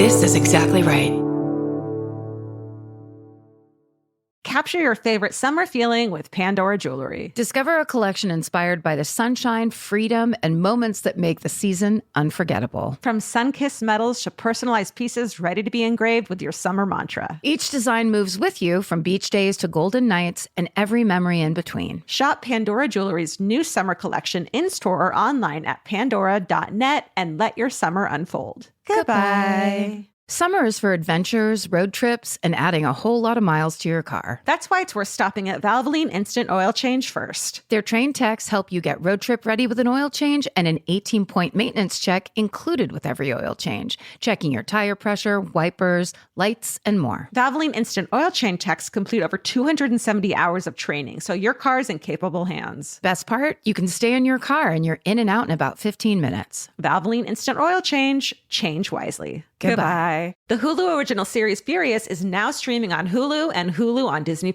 This is exactly right. Capture your favorite summer feeling with Pandora Jewelry. Discover a collection inspired by the sunshine, freedom, and moments that make the season unforgettable. From sun-kissed metals to personalized pieces ready to be engraved with your summer mantra. Each design moves with you from beach days to golden nights and every memory in between. Shop Pandora Jewelry's new summer collection in-store or online at pandora.net and let your summer unfold. Goodbye. Summer is for adventures, road trips, and adding a whole lot of miles to your car. That's why it's worth stopping at Valvoline Instant Oil Change first. Their trained techs help you get road trip ready with an oil change and an 18-point maintenance check included with every oil change, checking your tire pressure, wipers, lights, and more. Valvoline Instant Oil Change techs complete over 270 hours of training, so your car's in capable hands. Best part? You can stay in your car and you're in and out in about 15 minutes. Valvoline Instant Oil Change. Change wisely. Goodbye. The Hulu original series Furious is now streaming on Hulu and Hulu on Disney+.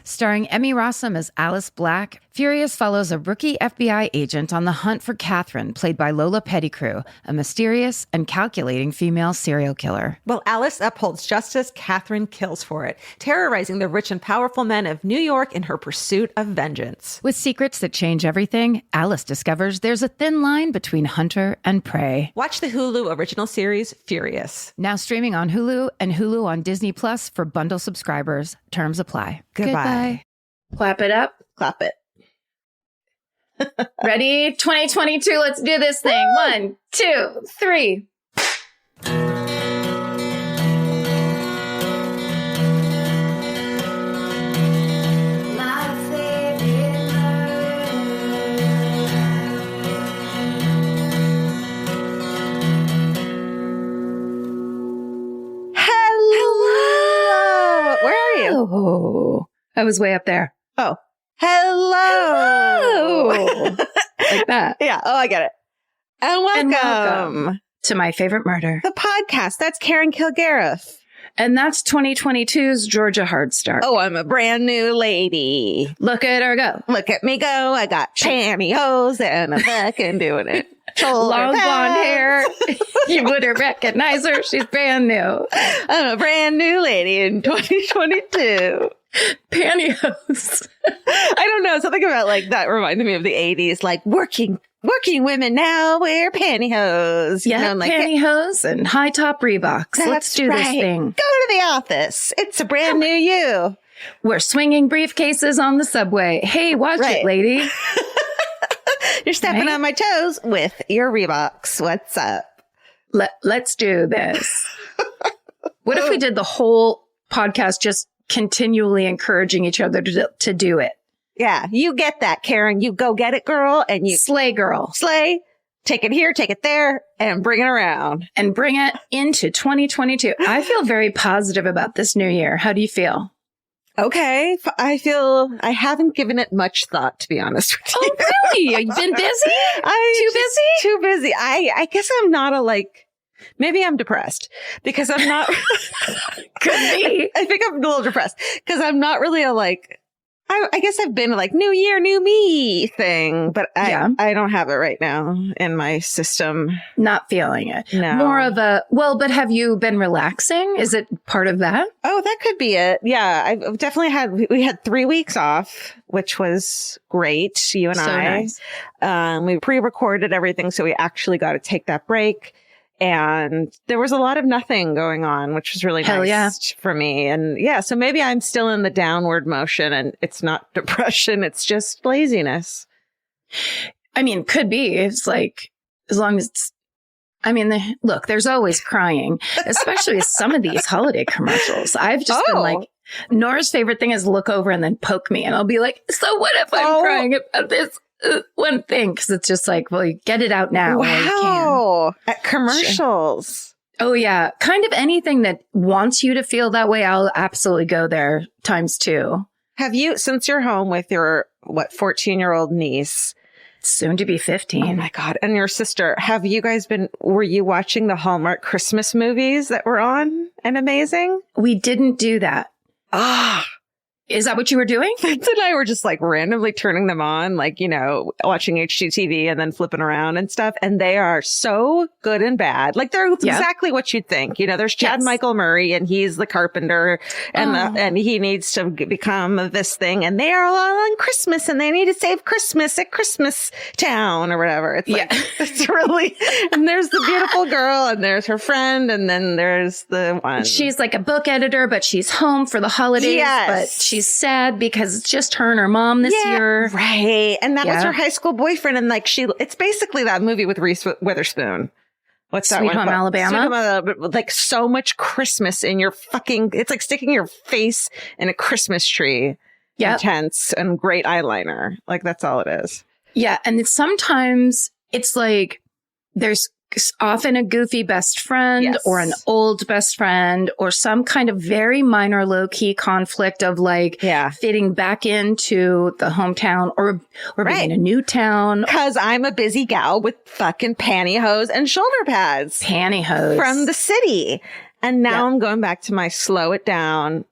Starring Emmy Rossum as Alice Black, Furious follows a rookie FBI agent on the hunt for Catherine, played by Lola Pettigrew, a mysterious and calculating female serial killer. While Alice upholds justice, Catherine kills for it, terrorizing the rich and powerful men of New York in her pursuit of vengeance. With secrets that change everything, Alice discovers there's a thin line between hunter and prey. Watch the Hulu original series Furious. Now streaming on Hulu and Hulu on Disney Plus for bundle subscribers. Terms apply. Goodbye. Clap it up. Clap it. Ready? 2022. Let's do this thing. Woo! 1, 2, 3. Hello. Where are you? Oh, I was way up there. Oh. Hello. Like that. Yeah. Oh, I get it. And welcome, To my favorite murder. the podcast. That's Karen Kilgariff. And that's 2022's Georgia Hardstart. Oh, I'm a brand new lady. Look at her go. Look at me go. I got pantyhose and I'm fucking doing it. Long blonde hair. You wouldn't recognize her. She's brand new. I'm a brand new lady in 2022. Pantyhose. I don't know. Something about like that reminded me of the 80s, like working women now wear pantyhose. You know, like, pantyhose and high top Reeboks. Let's do this thing. Go to the office. It's a brand new you. We're swinging briefcases on the subway. Hey, watch it, lady. You're stepping on my toes with your Reeboks. What's up? Let's do this. What if we did the whole podcast just continually encouraging each other to do it? Yeah, you get that, Karen. You go get it, girl. And you slay, girl. Slay. Take it here, take it there, and bring it around. And bring it into 2022. I feel very positive about this new year. How do you feel? Okay. I feel I haven't given it much thought, to be honest with you. Oh, really? Have you been busy? Too busy. I guess I'm not maybe I'm depressed because I'm not. Could be. I think I'm a little depressed because I'm not really I guess I've been new year, new me thing, but I don't have it right now in my system. Not feeling it. No. More of but have you been relaxing? Is it part of that? Oh, that could be it. Yeah, I've definitely we had 3 weeks off, which was great. You and so I. Nice. We pre-recorded everything, so we actually got to take that break. And there was a lot of nothing going on, which was really nice for me. And yeah, so maybe I'm still in the downward motion and it's not depression. It's just laziness. I mean, could be. It's like, as long as it's, look, there's always crying, especially with some of these holiday commercials. I've just been like, Nora's favorite thing is look over and then poke me. And I'll be like, so what if I'm crying about this? One thing, because it's just like, well, you get it out now. Wow. While you can. At commercials. Oh, yeah. Kind of anything that wants you to feel that way, I'll absolutely go there ×2. Have you, since you're home with your, 14-year-old niece? Soon to be 15. Oh, my God. And your sister, were you watching the Hallmark Christmas movies that were on and amazing? We didn't do that. Is that what you were doing? Vince and I were just like randomly turning them on, like, you know, watching HGTV and then flipping around and stuff. And they are so good and bad. Like they're exactly what you'd think. You know, there's Chad Michael Murray and he's the carpenter and and he needs to become this thing. And they are all on Christmas and they need to save Christmas at Christmas Town or whatever. It's like, it's really, and there's the beautiful girl and there's her friend. And then there's the one. She's like a book editor, but she's home for the holidays. But she's sad because it's just her and her mom this year. Right. And that was her high school boyfriend. And like it's basically that movie with Reese Witherspoon. What's that Sweet one? Home Alabama? Sweet Home Alabama. Like so much Christmas in your fucking, it's like sticking your face in a Christmas tree. Yeah. Intense and great eyeliner. Like that's all it is. Yeah. And sometimes it's like there's often a goofy best friend or an old best friend or some kind of very minor low key conflict of like fitting back into the hometown or being in a new town. Cause I'm a busy gal with fucking pantyhose and shoulder pads. Pantyhose. From the city. And now I'm going back to my slow it down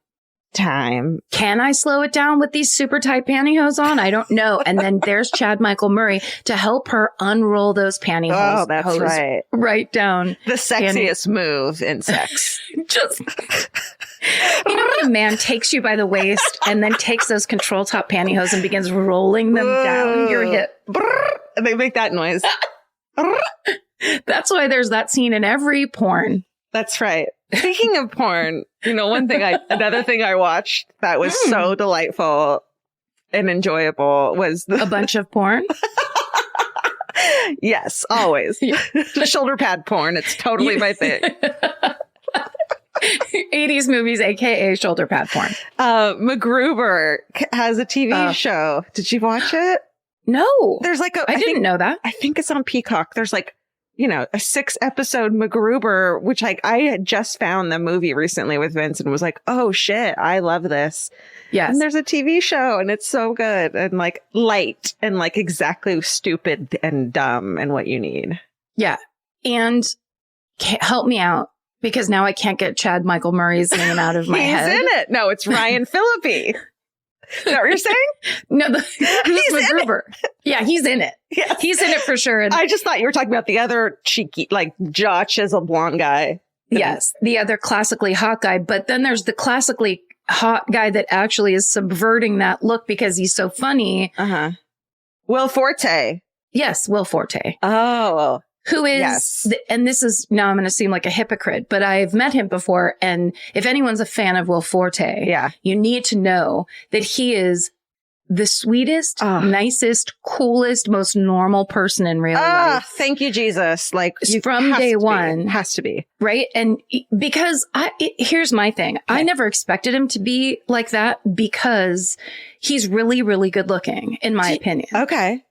time. Can I slow it down with these super tight pantyhose on? I don't know. And then there's Chad Michael Murray to help her unroll those pantyhose. Oh, that's right. Right down. The sexiest move in sex. Just, you know when a man takes you by the waist and then takes those control top pantyhose and begins rolling them down your hip. And they make that noise. That's why there's that scene in every porn. That's right. Speaking of porn, you know, another thing I watched that was so delightful and enjoyable was a bunch of porn. Yes, always. The shoulder pad porn. It's totally my thing. 80s movies, aka shoulder pad porn. MacGruber has a TV show. Did you watch it? No. There's like I didn't know that. I think it's on Peacock. There's like, you know, a 6-episode MacGruber, which I had just found the movie recently with Vince and was like, oh shit, I love this. Yes. And there's a TV show and it's so good and like light and like exactly stupid and dumb and what you need. Yeah. And help me out because now I can't get Chad Michael Murray's name out of my head. He's in it. No, it's Ryan Phillippe. Is that what you're saying? No, he's MacGruber. Yeah, he's in it. Yes. He's in it for sure. And I just thought you were talking about the other cheeky, like jaw chisel blonde guy. Yes, the other classically hot guy. But then there's the classically hot guy that actually is subverting that look because he's so funny. Will Forte. Yes, Will Forte. Oh. Who is, and this is, now I'm going to seem like a hypocrite, but I've met him before. And if anyone's a fan of Will Forte, you need to know that he is the sweetest, nicest, coolest, most normal person in real life. Thank you, Jesus. Like from day one. Has to be. Right. And because here's my thing. Okay. I never expected him to be like that because he's really, really good looking, in my opinion. Okay.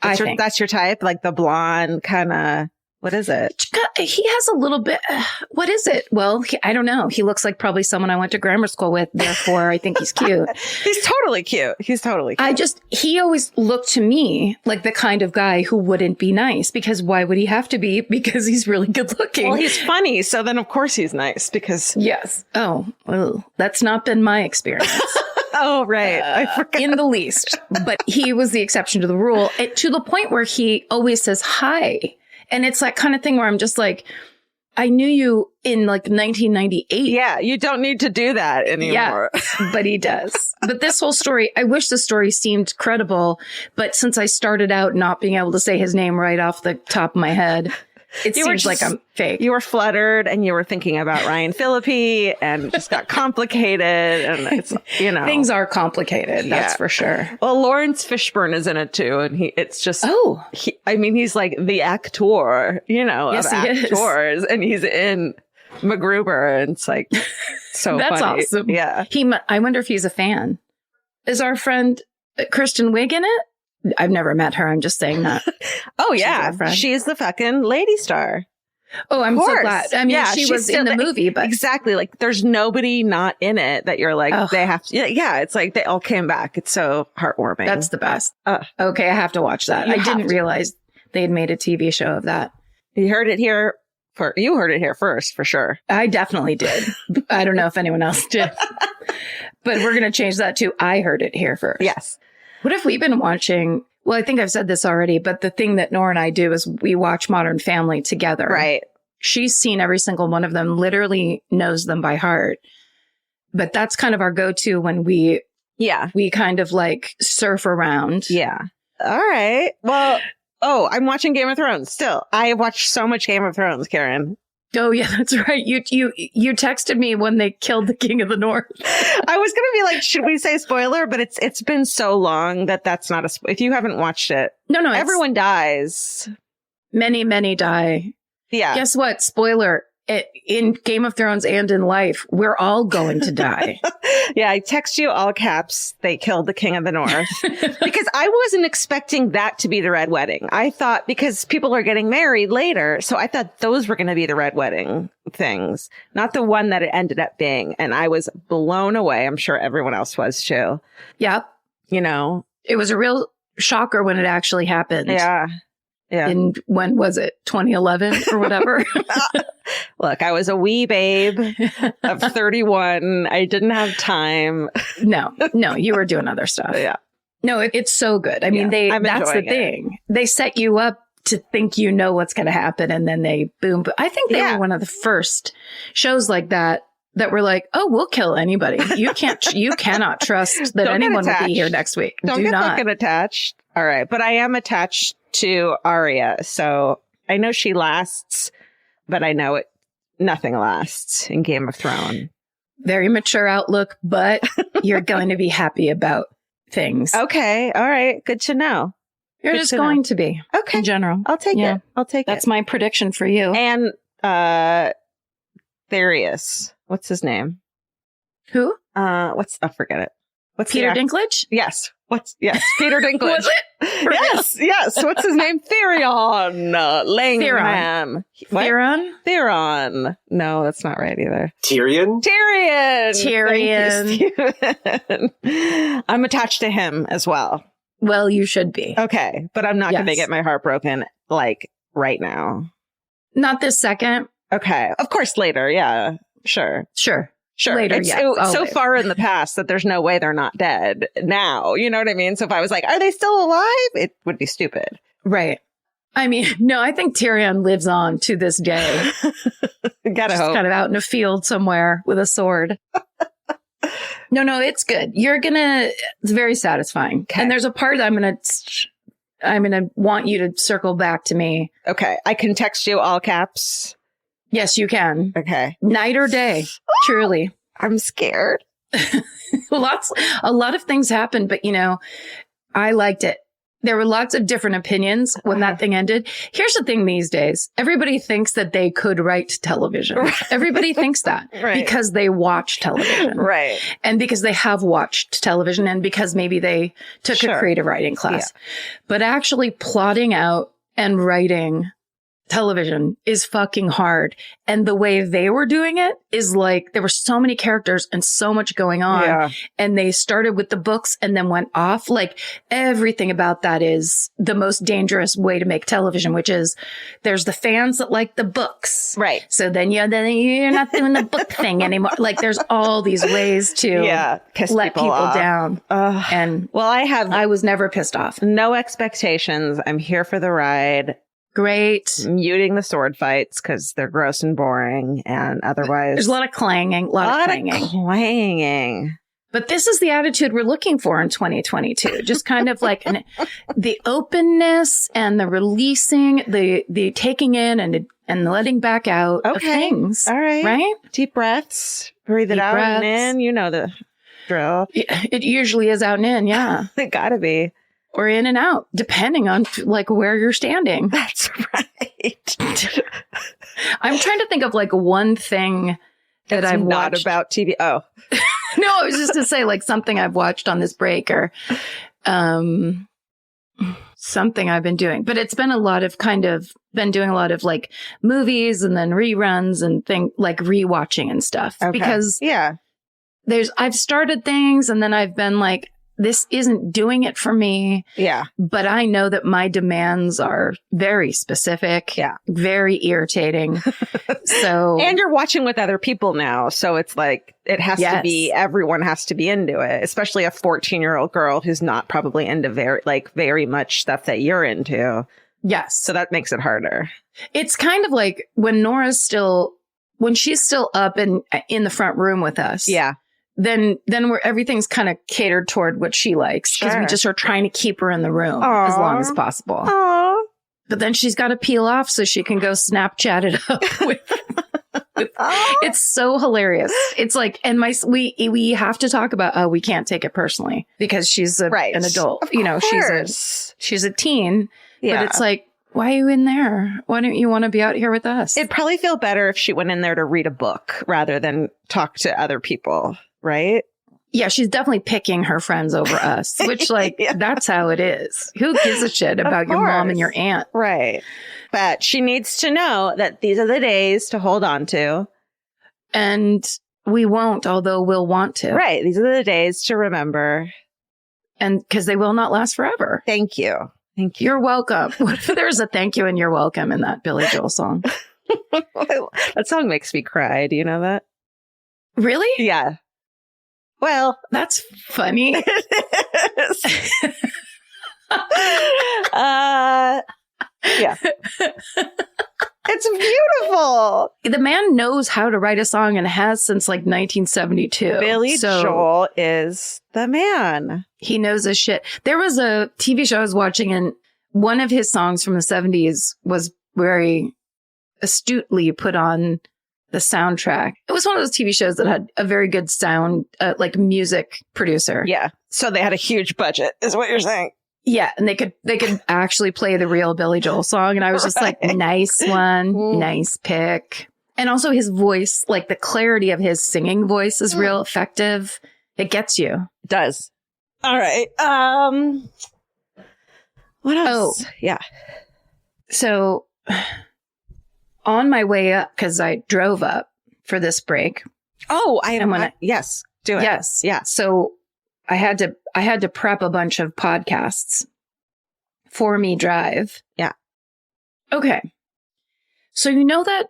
That's your type, like the blonde kind of, what is it? He has a little bit, what is it? Well, I don't know. He looks like probably someone I went to grammar school with. Therefore, I think he's cute. He's totally cute. He always looked to me like the kind of guy who wouldn't be nice because why would he have to be? Because he's really good looking. Well, he's funny. So then of course he's nice because. Yes. Oh, well, that's not been my experience. Oh, right. I forgot. In the least. But he was the exception to the rule to the point where he always says hi. And it's that kind of thing where I'm just like, I knew you in like 1998. Yeah, you don't need to do that anymore. Yeah, but he does. But this whole story, I wish the story seemed credible. But since I started out not being able to say his name right off the top of my head, it seems like I'm fake. You were fluttered and you were thinking about Ryan Phillippe and it just got complicated. And it's, you know. Things are complicated. That's for sure. Well, Lawrence Fishburne is in it too. And it's just, he's like the actor, you know, of actors. And he's in MacGruber. And it's like, so that's funny. Awesome. Yeah. I wonder if he's a fan. Is our friend Kristen Wiig in it? I've never met her. I'm just saying that. Oh, yeah. She's the fucking lady star. Oh, I'm so glad. I mean, she was in the movie, but. Exactly. Like, there's nobody not in it that you're like, they have to. Yeah, it's like they all came back. It's so heartwarming. That's the best. Okay, I have to watch that. I didn't realize they had made a TV show of that. You heard it here first, for sure. I definitely did. I don't know if anyone else did. But we're going to change that to I heard it here first. Yes. What if we've been watching? Well, I think I've said this already, but the thing that Nora and I do is we watch Modern Family together. Right. She's seen every single one of them, literally knows them by heart. But that's kind of our go-to when we kind of like surf around. Yeah. All right. Well, I'm watching Game of Thrones still. I have watched so much Game of Thrones, Karen. Oh, yeah, that's right. You texted me when they killed the King of the North. I was going to be like, should we say spoiler? But it's been so long that's not a if you haven't watched it. No, everyone dies. Many, many die. Yeah. Guess what? Spoiler. In Game of Thrones and in life, we're all going to die. Yeah, I text you all caps. They killed the King of the North because I wasn't expecting that to be the Red Wedding. I thought because people are getting married later. So I thought those were going to be the Red Wedding things, not the one that it ended up being. And I was blown away. I'm sure everyone else was too. Yep. You know, it was a real shocker when it actually happened. Yeah. Yeah. And when was it? 2011 or whatever? Look, I was a wee babe of 31. I didn't have time. No, you were doing other stuff. Yeah. No, it's so good. I mean, that's the thing. They set you up to think you know what's going to happen and then they boom. I think they were one of the first shows like that were like, oh, we'll kill anybody. You cannot trust that anyone will be here next week. Don't get fucking attached. All right. But I am attached to Arya. So I know she lasts, but I know nothing lasts in Game of Thrones. Very mature outlook, but you're going to be happy about things. Okay. All right. Good to know. You're just going to be. Okay. In general. I'll take it. That's my prediction for you. And Therius. What's his name? Who? Forget it. What's Peter Dinklage? Yes. Peter Dinklage. Was it? Yes. What's his name? Therion Langham. Theron. No, that's not right either. Tyrion. I'm attached to him as well. Well, you should be. Okay, but I'm not going to get my heart broken like right now. Not this second. Okay. Of course later. Yeah. Sure. Later, it's so far in the past that there's no way they're not dead now. You know what I mean? So if I was like, are they still alive? It would be stupid. Right. I mean, no, I think Tyrion lives on to this day. Gotta hope. Kind of out in a field somewhere with a sword. No, it's good. It's very satisfying. Okay. And there's a part I'm going to want you to circle back to me. Okay. I can text you all caps. Yes, you can. Okay. Night or day. Truly. I'm scared. A lot of things happened, but I liked it. There were lots of different opinions when that thing ended. Here's the thing these days. Everybody thinks that they could write television. Right. Everybody thinks that because they watch television. Right. And because they have watched television and because maybe they took a creative writing class. Yeah. But actually plotting out and writing television is fucking hard. And the way they were doing it is like, there were so many characters and so much going on. Yeah. And they started with the books and then went off. Like everything about that is the most dangerous way to make television, which is there's the fans that like the books. Right. So then you're not doing the book thing anymore. Like there's all these ways to let people down. And I was never pissed off. No expectations. I'm here for the ride. Great. Muting the sword fights because they're gross and boring. And otherwise, there's a lot of clanging. A lot of clanging. But this is the attitude we're looking for in 2022. Just kind of like the openness and the releasing, the taking in and letting back out of things. All right. Right? Deep breaths. Breathe it out and in. You know the drill. It usually is out and in. Yeah. It gotta be. Or in and out, depending on like where you're standing. That's right. I'm trying to think of like one thing that I've not watched about TV. Oh, no, I was just to say like something I've watched on this break or something I've been doing. But it's been been doing a lot of like movies and then reruns and like rewatching and stuff. Okay. Because I've started things and then I've been like, this isn't doing it for me. Yeah. But I know that my demands are very specific. Yeah. Very irritating. So. And you're watching with other people now. So it's like, it has to be, everyone has to be into it, especially a 14-year-old girl who's not probably into very much stuff that you're into. Yes. So that makes it harder. It's kind of like when she's still up and in the front room with us. Yeah. Then everything's kind of catered toward what she likes because we just are trying to keep her in the room as long as possible. Aww. But then she's got to peel off so she can go Snapchat it up with it's so hilarious. It's like, and we have to talk about, we can't take it personally because she's an adult. Of course. She's a teen, but it's like, why are you in there? Why don't you want to be out here with us? It'd probably feel better if she went in there to read a book rather than talk to other people, right? Yeah, she's definitely picking her friends over us, which that's how it is. Who gives a shit about your mom and your aunt? Right. But she needs to know that these are the days to hold on to. And we won't, although we'll want to. Right. These are the days to remember. And because they will not last forever. Thank you. Thank you. You're welcome. What if there's a thank you and you're welcome in that Billy Joel song? That song makes me cry. Do you know that? Really? Yeah. Well, that's funny. Yeah. It's beautiful. The man knows how to write a song and has since 1972. Billy Joel is the man. He knows his shit. There was a TV show I was watching and one of his songs from the 70s was very astutely put on the soundtrack. It was one of those TV shows that had a very good sound, music producer. Yeah. So they had a huge budget, is what you're saying. Yeah. And they could actually play the real Billy Joel song. And I was just like, nice one. Nice pick. And also his voice, the clarity of his singing voice is real effective. It gets you. It does. All right. What else? Oh. Yeah. So on my way up, because I drove up for this break. Oh, yes, do it. Yes. Yeah. So I had to prep a bunch of podcasts for me drive. Yeah. Okay. So you know that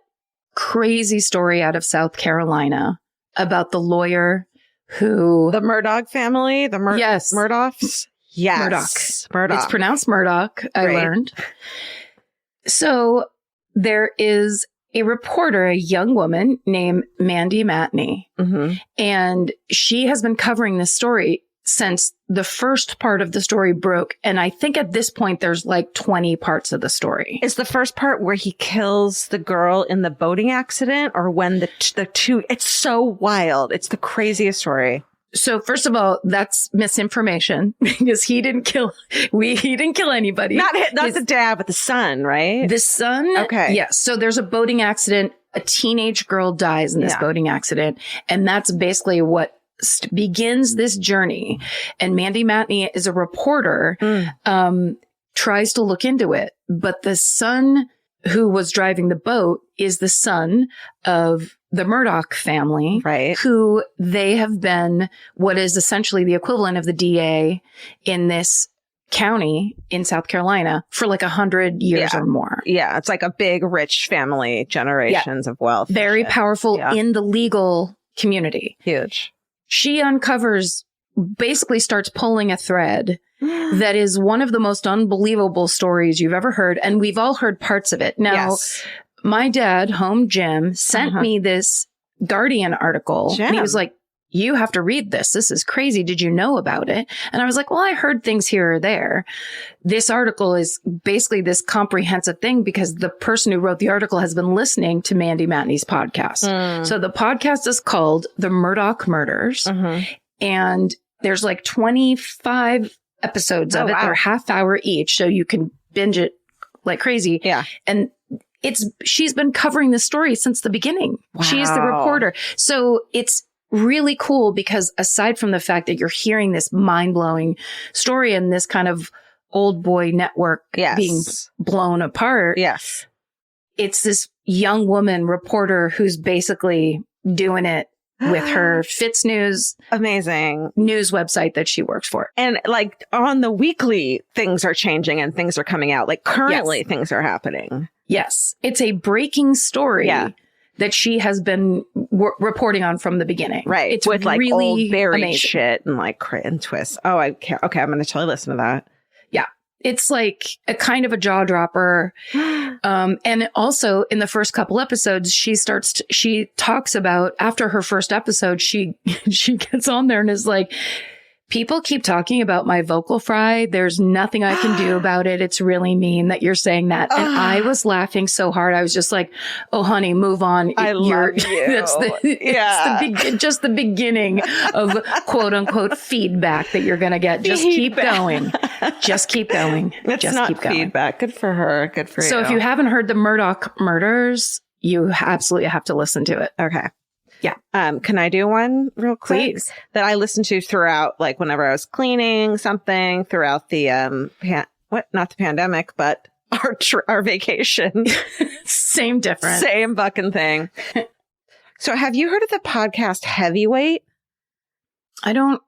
crazy story out of South Carolina about the lawyer who... The Murdaugh family? Yes. Murdaughs? Yes. Murdaugh. It's pronounced Murdoch, I learned. So there is a reporter, a young woman named Mandy Matney. Mm-hmm. And she has been covering this story since the first part of the story broke. And I think at this point, there's 20 parts of the story. Is the first part where he kills the girl in the boating accident or when the two, it's so wild. It's the craziest story. So first of all, that's misinformation because he didn't kill anybody. Not the dad, but the son, right? The son. Okay. Yes. So there's a boating accident. A teenage girl dies in this boating accident. And that's basically what begins this journey. And Mandy Matney is a reporter, tries to look into it. But the son who was driving the boat is the son of the Murdaugh family, right? Who they have been what is essentially the equivalent of the DA in this county in South Carolina for 100 years or more. Yeah. It's like a big, rich family, generations of wealth. Very powerful in the legal community. Huge. She basically starts pulling a thread that is one of the most unbelievable stories you've ever heard. And we've all heard parts of it. Now, my dad, Home Jim, sent me this Guardian article. And he was like, you have to read this. This is crazy. Did you know about it? And I was like, well, I heard things here or there. This article is basically this comprehensive thing because the person who wrote the article has been listening to Mandy Matney's podcast. So the podcast is called The Murdaugh Murders. And there's 25 episodes of it. They're half hour each. So you can binge it like crazy. Yeah. And she's been covering this story since the beginning. Wow. She's the reporter. So it's really cool because aside from the fact that you're hearing this mind-blowing story and this kind of old boy network being blown apart. Yes. It's this young woman reporter who's basically doing it with her Fitz News. Amazing. News website that she works for. And like on the weekly, things are changing and things are coming out. Like currently things are happening. Yes. It's a breaking story that she has been reporting on from the beginning. Right. It's with like really old buried amazing shit and like and twists. Oh, I can't. Okay. I'm going to totally listen to that. Yeah. It's like a kind of a jaw dropper. And also in the first couple episodes, she talks about after her first episode, she gets on there and is like, people keep talking about my vocal fry. There's nothing I can do about it. It's really mean that you're saying that. And I was laughing so hard. I was just like, oh, honey, move on. I love you. It's just the beginning of quote unquote feedback that you're going to get. Just keep going. Just keep going. It's just not keep going. Feedback. Good for her. Good for you. So if you haven't heard the Murdoch murders, you absolutely have to listen to it. Okay. Yeah. Can I do one real quick? Please. That I listened to throughout, like whenever I was cleaning something throughout the, not the pandemic, but our vacation. Same difference. Same fucking thing. So have you heard of the podcast Heavyweight? I don't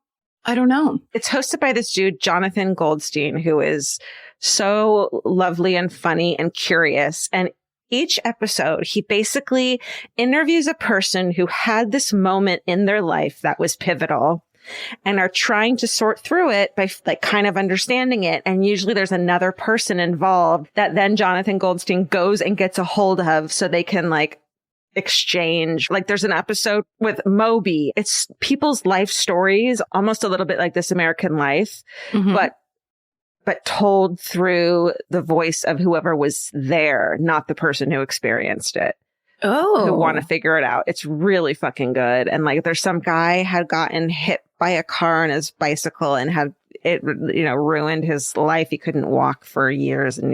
know. It's hosted by this dude, Jonathan Goldstein, who is so lovely and funny and curious. And each episode, he basically interviews a person who had this moment in their life that was pivotal and are trying to sort through it by like kind of understanding it. And usually there's another person involved that then Jonathan Goldstein goes and gets a hold of so they can like exchange. Like there's an episode with Moby. It's people's life stories, almost a little bit like This American Life, but told through the voice of whoever was there, not the person who experienced it. Oh. Who want to figure it out. It's really fucking good. And like there's some guy had gotten hit by a car on his bicycle and had it, ruined his life. He couldn't walk for years and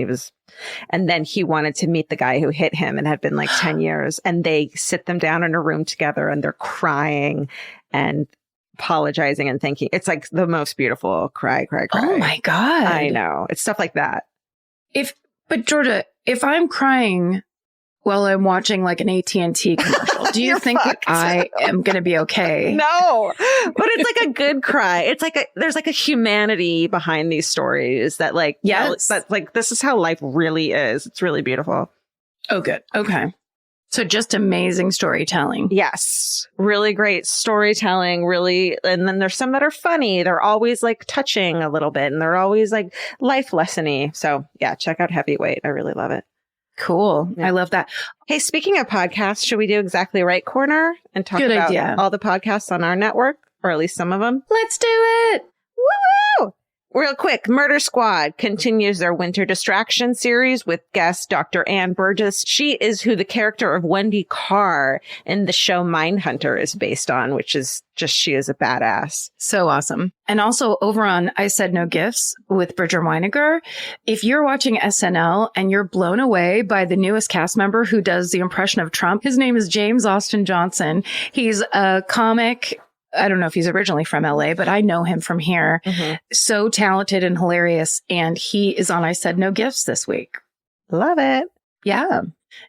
then he wanted to meet the guy who hit him and had been like 10 years. And they sit them down in a room together and they're crying and apologizing and thanking. It's like the most beautiful cry. Oh my God. I know. It's stuff like that. But Georgia, if I'm crying while I'm watching like an AT&T commercial, do you think that I am going to be okay? No, but it's like a good cry. It's like there's like a humanity behind these stories that like, that like, this is how life really is. It's really beautiful. Oh, good. Okay. So just amazing storytelling. Yes. Really great storytelling. Really. And then there's some that are funny. They're always like touching a little bit and they're always like life lesson-y. So yeah, check out Heavyweight. I really love it. Cool. Yeah. I love that. Hey, speaking of podcasts, should we do Exactly Right Corner and talk about all the podcasts on our network, or at least some of them? Let's do it. Woo! Real quick, Murder Squad continues their Winter Distraction series with guest Dr. Ann Burgess. She is who the character of Wendy Carr in the show Mindhunter is based on, which is just, she is a badass. So awesome. And also over on I Said No Gifts with Bridger Weiniger, if you're watching SNL and you're blown away by the newest cast member who does the impression of Trump, his name is James Austin Johnson. He's a comic. I don't know if he's originally from LA, but I know him from here. Mm-hmm. So talented and hilarious. And he is on I Said No Gifts this week. Love it. Yeah.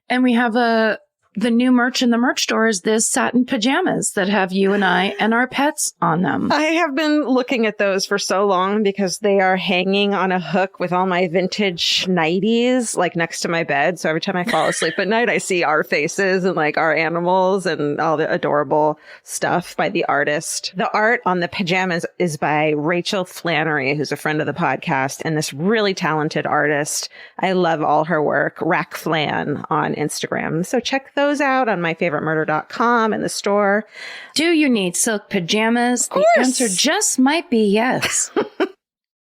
And we have the new merch in the merch store is this satin pajamas that have you and I and our pets on them. I have been looking at those for so long because they are hanging on a hook with all my vintage nighties, like next to my bed. So every time I fall asleep at night, I see our faces and like our animals and all the adorable stuff by the artist. The art on the pajamas is by Rachel Flannery, who's a friend of the podcast and this really talented artist. I love all her work. Rack Flan on Instagram. So check those out on myfavoritemurder.com in the store. Do you need silk pajamas? The answer just might be yes.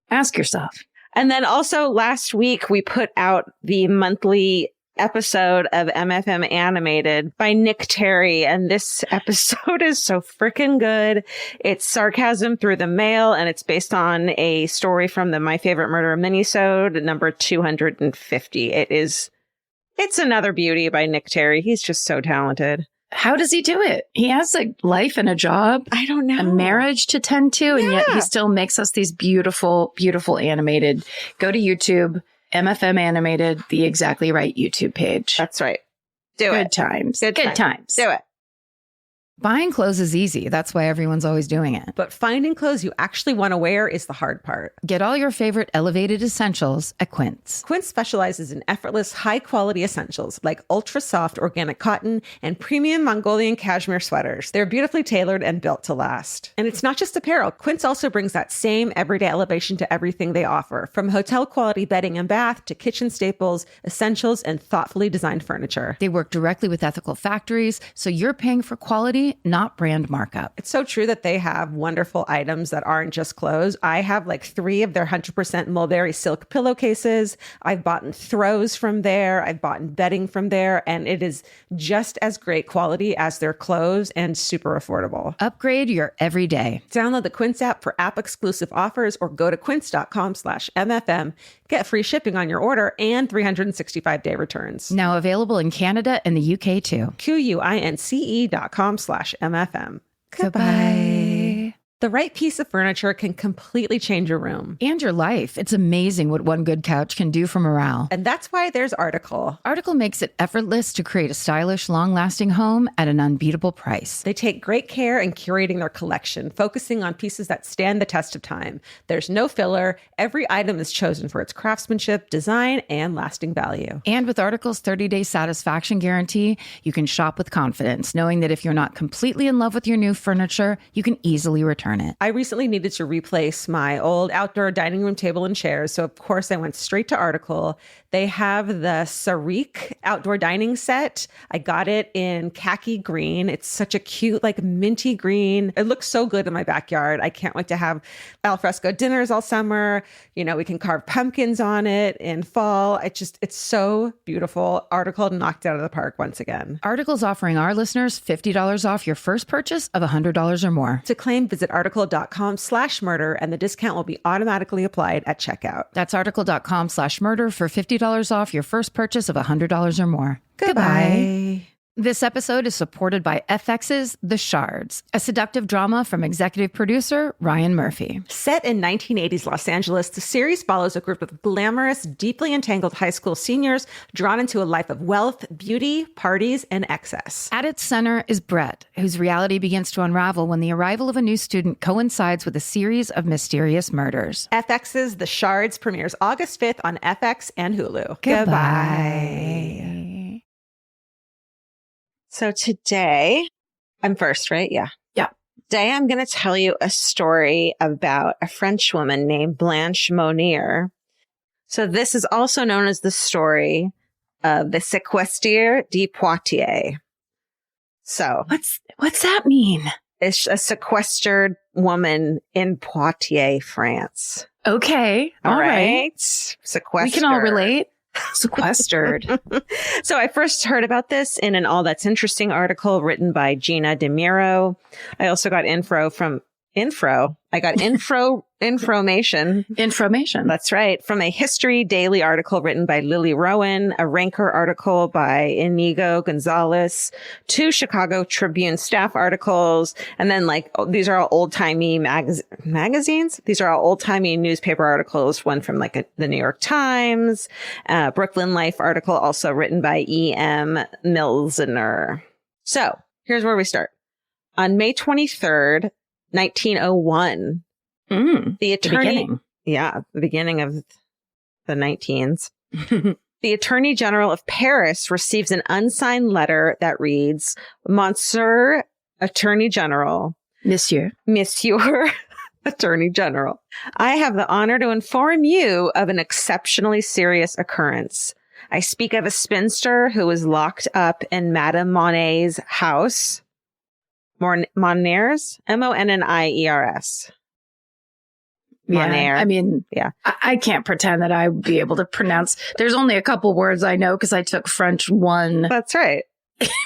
Ask yourself. And then also last week we put out the monthly episode of MFM Animated by Nick Terry. And this episode is so freaking good. It's sarcasm through the mail, and it's based on a story from the My Favorite Murder minisode, number 250. It's another beauty by Nick Terry. He's just so talented. How does he do it? He has a life and a job. I don't know. A marriage to tend to. And yet he still makes us these beautiful, beautiful animated. Go to YouTube, MFM Animated, the Exactly Right YouTube page. That's right. Do it. Good times. Good times. Do it. Buying clothes is easy. That's why everyone's always doing it. But finding clothes you actually want to wear is the hard part. Get all your favorite elevated essentials at Quince. Quince specializes in effortless, high-quality essentials like ultra-soft organic cotton and premium Mongolian cashmere sweaters. They're beautifully tailored and built to last. And it's not just apparel. Quince also brings that same everyday elevation to everything they offer, from hotel-quality bedding and bath to kitchen staples, essentials, and thoughtfully designed furniture. They work directly with ethical factories, so you're paying for quality, not brand markup. It's so true that they have wonderful items that aren't just clothes. I have like 3 of their 100% mulberry silk pillowcases. I've bought throws from there. I've bought bedding from there, and it is just as great quality as their clothes and super affordable. Upgrade your everyday. Download the Quince app for app-exclusive offers or go to quince.com/MFM. Get free shipping on your order and 365-day returns. Now available in Canada and the UK too. QUINCE.com/MFM. Goodbye. The right piece of furniture can completely change your room. And your life. It's amazing what one good couch can do for morale. And that's why there's Article. Article makes it effortless to create a stylish, long-lasting home at an unbeatable price. They take great care in curating their collection, focusing on pieces that stand the test of time. There's no filler. Every item is chosen for its craftsmanship, design, and lasting value. And with Article's 30-day satisfaction guarantee, you can shop with confidence, knowing that if you're not completely in love with your new furniture, you can easily return it. I recently needed to replace my old outdoor dining room table and chairs, so of course I went straight to Article. They have the Sarik outdoor dining set. I got it in khaki green. It's such a cute, like minty green. It looks so good in my backyard. I can't wait to have alfresco dinners all summer. You know, we can carve pumpkins on it in fall. It's so beautiful. Article knocked it out of the park once again. Article's offering our listeners $50 off your first purchase of $100 or more. To claim, visit article.com/murder, and the discount will be automatically applied at checkout. That's article.com/murder for $50 off your first purchase of $100 or more. Goodbye. This episode is supported by FX's The Shards, a seductive drama from executive producer Ryan Murphy. Set in 1980s Los Angeles, the series follows a group of glamorous, deeply entangled high school seniors drawn into a life of wealth, beauty, parties, and excess. At its center is Brett, whose reality begins to unravel when the arrival of a new student coincides with a series of mysterious murders. FX's The Shards premieres August 5th on FX and Hulu. Goodbye. So today, I'm first, right? Yeah. Yeah. Today, I'm going to tell you a story about a French woman named Blanche Monnier. So this is also known as the story of the Séquestre de Poitiers. So what's that mean? It's a sequestered woman in Poitiers, France. Okay. All right. Sequestered. We can all relate. Sequestered. So I first heard about this in an All That's Interesting article written by Gina DeMiro. I also got information. That's right. From a History Daily article written by Lily Rowan, a Ranker article by Inigo Gonzalez, 2 Chicago Tribune staff articles, and then these are all old-timey magazines. These are all old-timey newspaper articles, one from the New York Times, Brooklyn Life article also written by E.M. Milzner. So here's where we start. On May 23rd, 1901, the attorney, the beginning of the 19s, the Attorney General of Paris receives an unsigned letter that reads, Monsieur Attorney General, Monsieur Attorney General, I have the honor to inform you of an exceptionally serious occurrence. I speak of a spinster who was locked up in Madame Monnier's house. Monnier's? Monniers. Monnier. I mean, yeah. I can't pretend that I would be able to pronounce. There's only a couple words I know because I took French 1. That's right.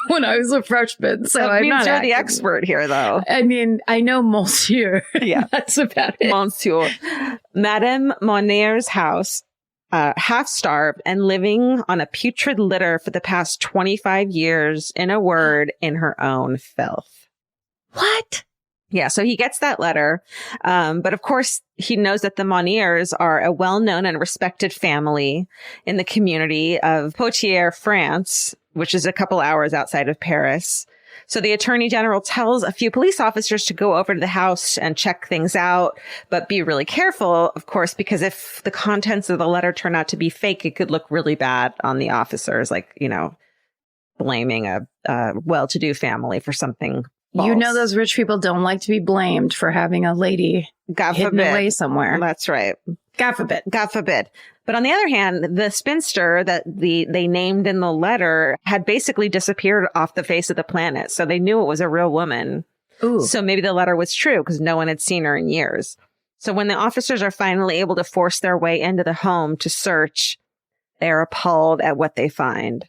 When I was a freshman. So that means you're the expert here, though. I mean, I know Monsieur. Yeah. That's about it. Monsieur. Madame Monnier's house, half-starved and living on a putrid litter for the past 25 years, in a word, in her own filth. What? Yeah, so he gets that letter. But of course, he knows that the Monniers are a well-known and respected family in the community of Poitiers, France, which is a couple hours outside of Paris. So the attorney general tells a few police officers to go over to the house and check things out, but be really careful, of course, because if the contents of the letter turn out to be fake, it could look really bad on the officers, like, you know, blaming a well-to-do family for something false. You know, those rich people don't like to be blamed for having a lady hidden away somewhere. That's right. God forbid. God forbid. But on the other hand, the spinster that they named in the letter had basically disappeared off the face of the planet. So they knew it was a real woman. Ooh. So maybe the letter was true because no one had seen her in years. So when the officers are finally able to force their way into the home to search, they are appalled at what they find.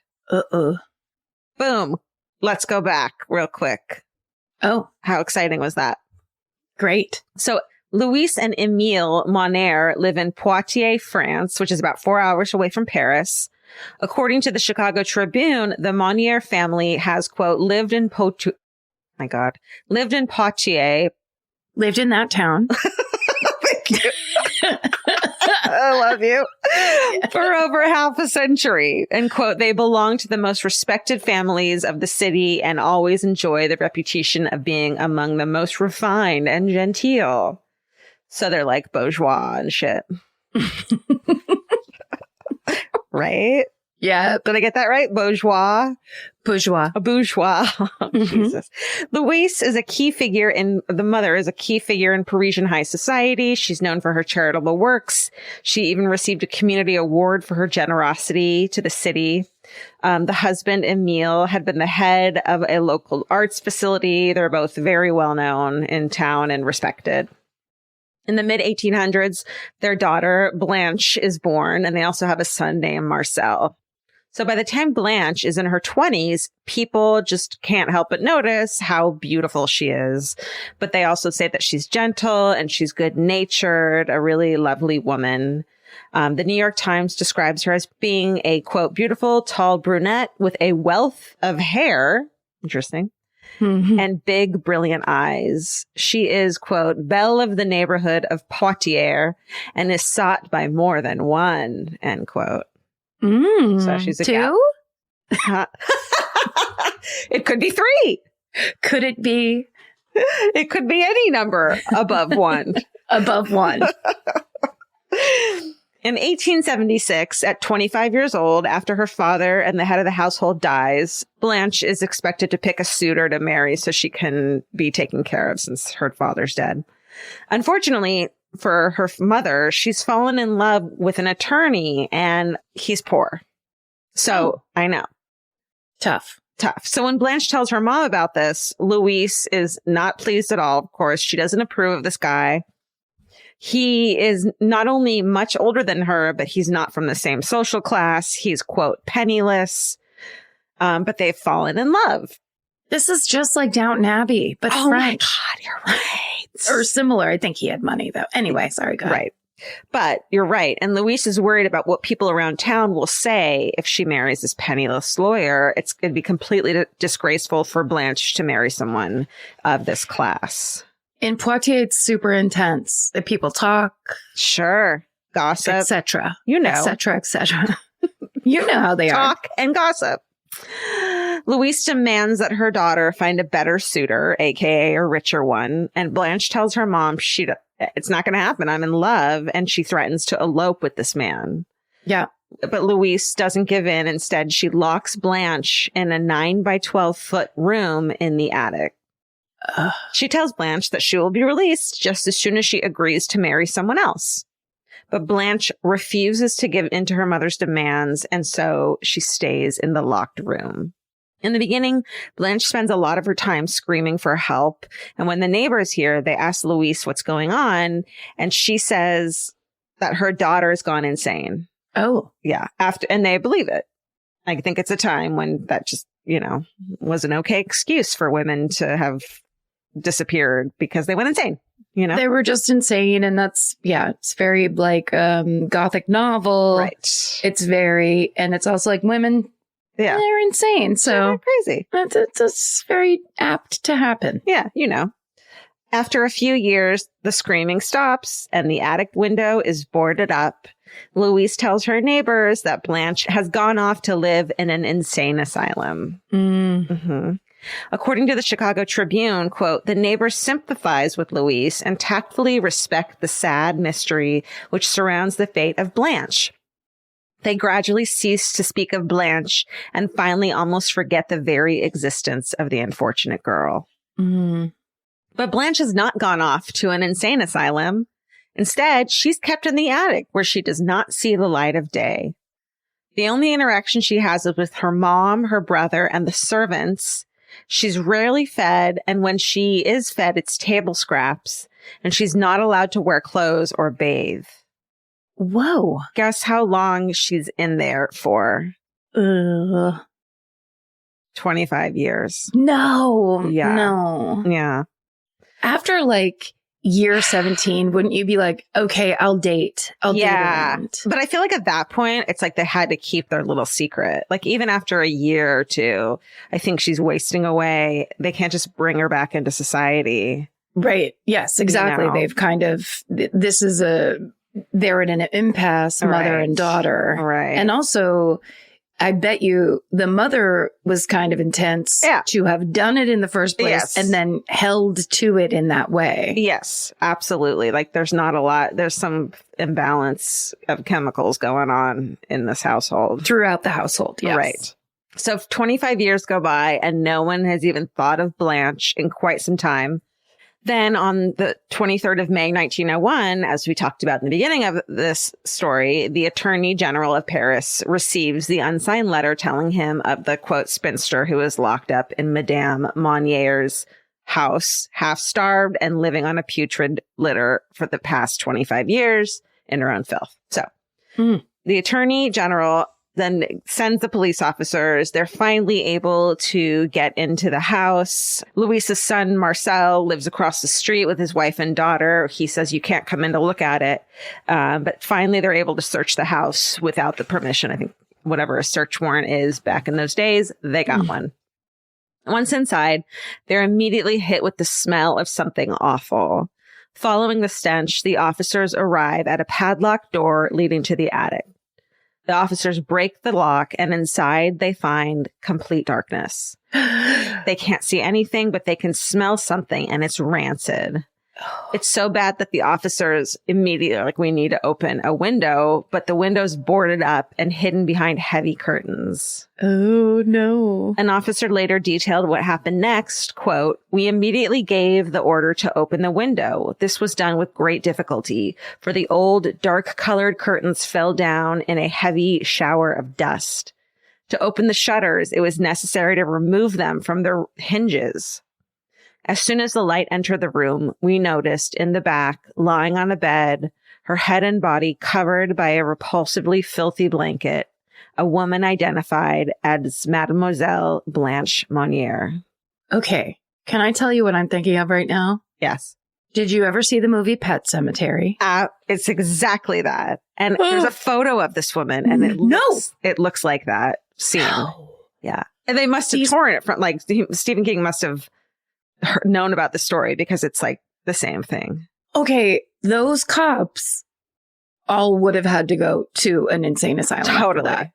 Boom. Let's go back real quick. Oh. How exciting was that? Great. So Louise and Emile Monnier live in Poitiers, France, which is about 4 hours away from Paris. According to the Chicago Tribune, the Monnier family has, quote, lived in Poitiers. Lived in that town. Thank you. I love you. For over half a century. And, quote, they belong to the most respected families of the city and always enjoy the reputation of being among the most refined and genteel. So they're like bourgeois and shit. Right? Yeah. Did I get that right? Bourgeois? Bourgeois. A bourgeois. Jesus. Louise is a key figure the mother is a key figure in Parisian high society. She's known for her charitable works. She even received a community award for her generosity to the city. The husband, Emile, had been the head of a local arts facility. They're both very well known in town and respected. In the mid-1800s, their daughter, Blanche, is born, and they also have a son named Marcel. So by the time Blanche is in her 20s, people just can't help but notice how beautiful she is. But they also say that she's gentle and she's good-natured, a really lovely woman. The New York Times describes her as being a, quote, beautiful, tall brunette with a wealth of hair. Interesting. Mm-hmm. And big, brilliant eyes. She is, quote, belle of the neighborhood of Poitiers and is sought by more than one, end quote. So she's a two? It could be three. Could it be? It could be any number above one. Above one. In 1876, at 25 years old, after her father and the head of the household dies, Blanche is expected to pick a suitor to marry so she can be taken care of since her father's dead. Unfortunately for her mother, she's fallen in love with an attorney and he's poor. So I know. Tough. So when Blanche tells her mom about this, Louise is not pleased at all. Of course, she doesn't approve of this guy. He is not only much older than her, but he's not from the same social class. He's, quote, penniless. But they've fallen in love. This is just like Downton Abbey, but oh French. My God, you're right. Or similar. I think he had money, though. Anyway, sorry, go ahead. Right. But you're right. And Louise is worried about what people around town will say if she marries this penniless lawyer. It's going to be completely disgraceful for Blanche to marry someone of this class. In Poitiers, it's super intense. The people talk. Sure. Gossip. Etc. You know. Etc., etc. You know how they talk and gossip. Louise demands that her daughter find a better suitor, aka a richer one. And Blanche tells her mom it's not going to happen. I'm in love. And she threatens to elope with this man. Yeah. But Louise doesn't give in. Instead, she locks Blanche in a 9 by 12 foot room in the attic. She tells Blanche that she will be released just as soon as she agrees to marry someone else. But Blanche refuses to give in to her mother's demands, and so she stays in the locked room. In the beginning, Blanche spends a lot of her time screaming for help, and when the neighbors hear, they ask Louise what's going on, and she says that her daughter's gone insane. Oh. Yeah. And they believe it. I think it's a time when that just, was an okay excuse for women to have disappeared because they went insane. They were just insane. And that's, it's very like Gothic novel. Right. It's very, and it's also like women, they're insane. So they're crazy. That's very apt to happen. Yeah. After a few years, the screaming stops and the attic window is boarded up. Louise tells her neighbors that Blanche has gone off to live in an insane asylum. Mm-hmm. According to the Chicago Tribune, quote, the neighbors sympathize with Louise and tactfully respect the sad mystery which surrounds the fate of Blanche. They gradually cease to speak of Blanche and finally almost forget the very existence of the unfortunate girl. Mm. But Blanche has not gone off to an insane asylum. Instead, she's kept in the attic where she does not see the light of day. The only interaction she has is with her mom, her brother, and the servants. She's rarely fed, and when she is fed, it's table scraps, and she's not allowed to wear clothes or bathe. Whoa. Guess how long she's in there for? 25 years. No. Yeah. No. Yeah. After like year 17, wouldn't you be like, okay, I'll date. I'll date around. But I feel like at that point, it's like they had to keep their little secret. Like even after a year or two, I think she's wasting away. They can't just bring her back into society. Right. Yes, exactly. You know? They've kind of, they're in an impasse, mother and daughter. Right. And also, I bet you the mother was kind of intense to have done it in the first place and then held to it in that way. Yes, absolutely. Like there's not a lot. There's some imbalance of chemicals going on in this household. Throughout the household, yes. Right. So 25 years go by and no one has even thought of Blanche in quite some time. Then on the 23rd of May, 1901, as we talked about in the beginning of this story, the Attorney General of Paris receives the unsigned letter telling him of the, quote, spinster who is locked up in Madame Monnier's house, half starved and living on a putrid litter for the past 25 years in her own filth. So the Attorney General then sends the police officers. They're finally able to get into the house. Louise's son, Marcel, lives across the street with his wife and daughter. He says, you can't come in to look at it. But finally, they're able to search the house without the permission. I think whatever a search warrant is back in those days, they got one. Once inside, they're immediately hit with the smell of something awful. Following the stench, the officers arrive at a padlocked door leading to the attic. The officers break the lock, and inside they find complete darkness. They can't see anything, but they can smell something, and it's rancid. It's so bad that the officers immediately are like, we need to open a window, but the window's boarded up and hidden behind heavy curtains. Oh, no. An officer later detailed what happened next, quote, we immediately gave the order to open the window. This was done with great difficulty, for the old dark-colored curtains fell down in a heavy shower of dust. To open the shutters, it was necessary to remove them from their hinges. As soon as the light entered the room, we noticed in the back, lying on a bed, her head and body covered by a repulsively filthy blanket, a woman identified as Mademoiselle Blanche Monnier. Okay. Can I tell you what I'm thinking of right now? Yes. Did you ever see the movie Pet Sematary? It's exactly that. And there's a photo of this woman, and it looks like that scene. No. Yeah. And they must have torn it from, like, Stephen King must have known about the story because it's like the same thing. Okay, those cops all would have had to go to an insane asylum. Totally.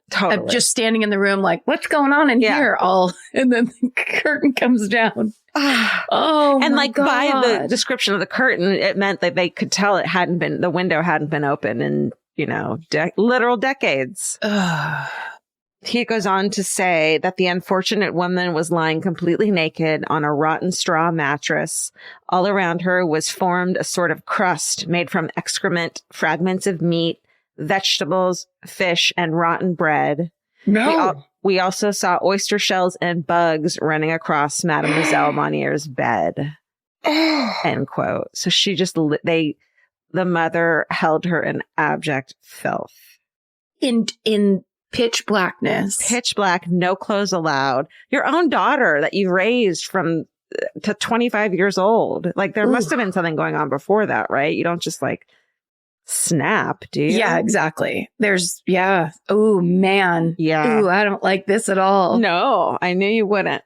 Just standing in the room like, what's going on in here? And then the curtain comes down. Oh, and my God. By the description of the curtain, it meant that they could tell the window hadn't been open in, literal decades. He goes on to say that the unfortunate woman was lying completely naked on a rotten straw mattress. All around her was formed a sort of crust made from excrement, fragments of meat, vegetables, fish, and rotten bread. No. We also saw oyster shells and bugs running across Mademoiselle Monnier's bed. End quote. So she just, the mother held her in abject filth. In pitch blackness. Pitch black, no clothes allowed. Your own daughter that you raised to 25 years old. Like there must have been something going on before that, right? You don't just like snap, do you? Yeah, exactly. Oh, man. Yeah. Ooh, I don't like this at all. No, I knew you wouldn't.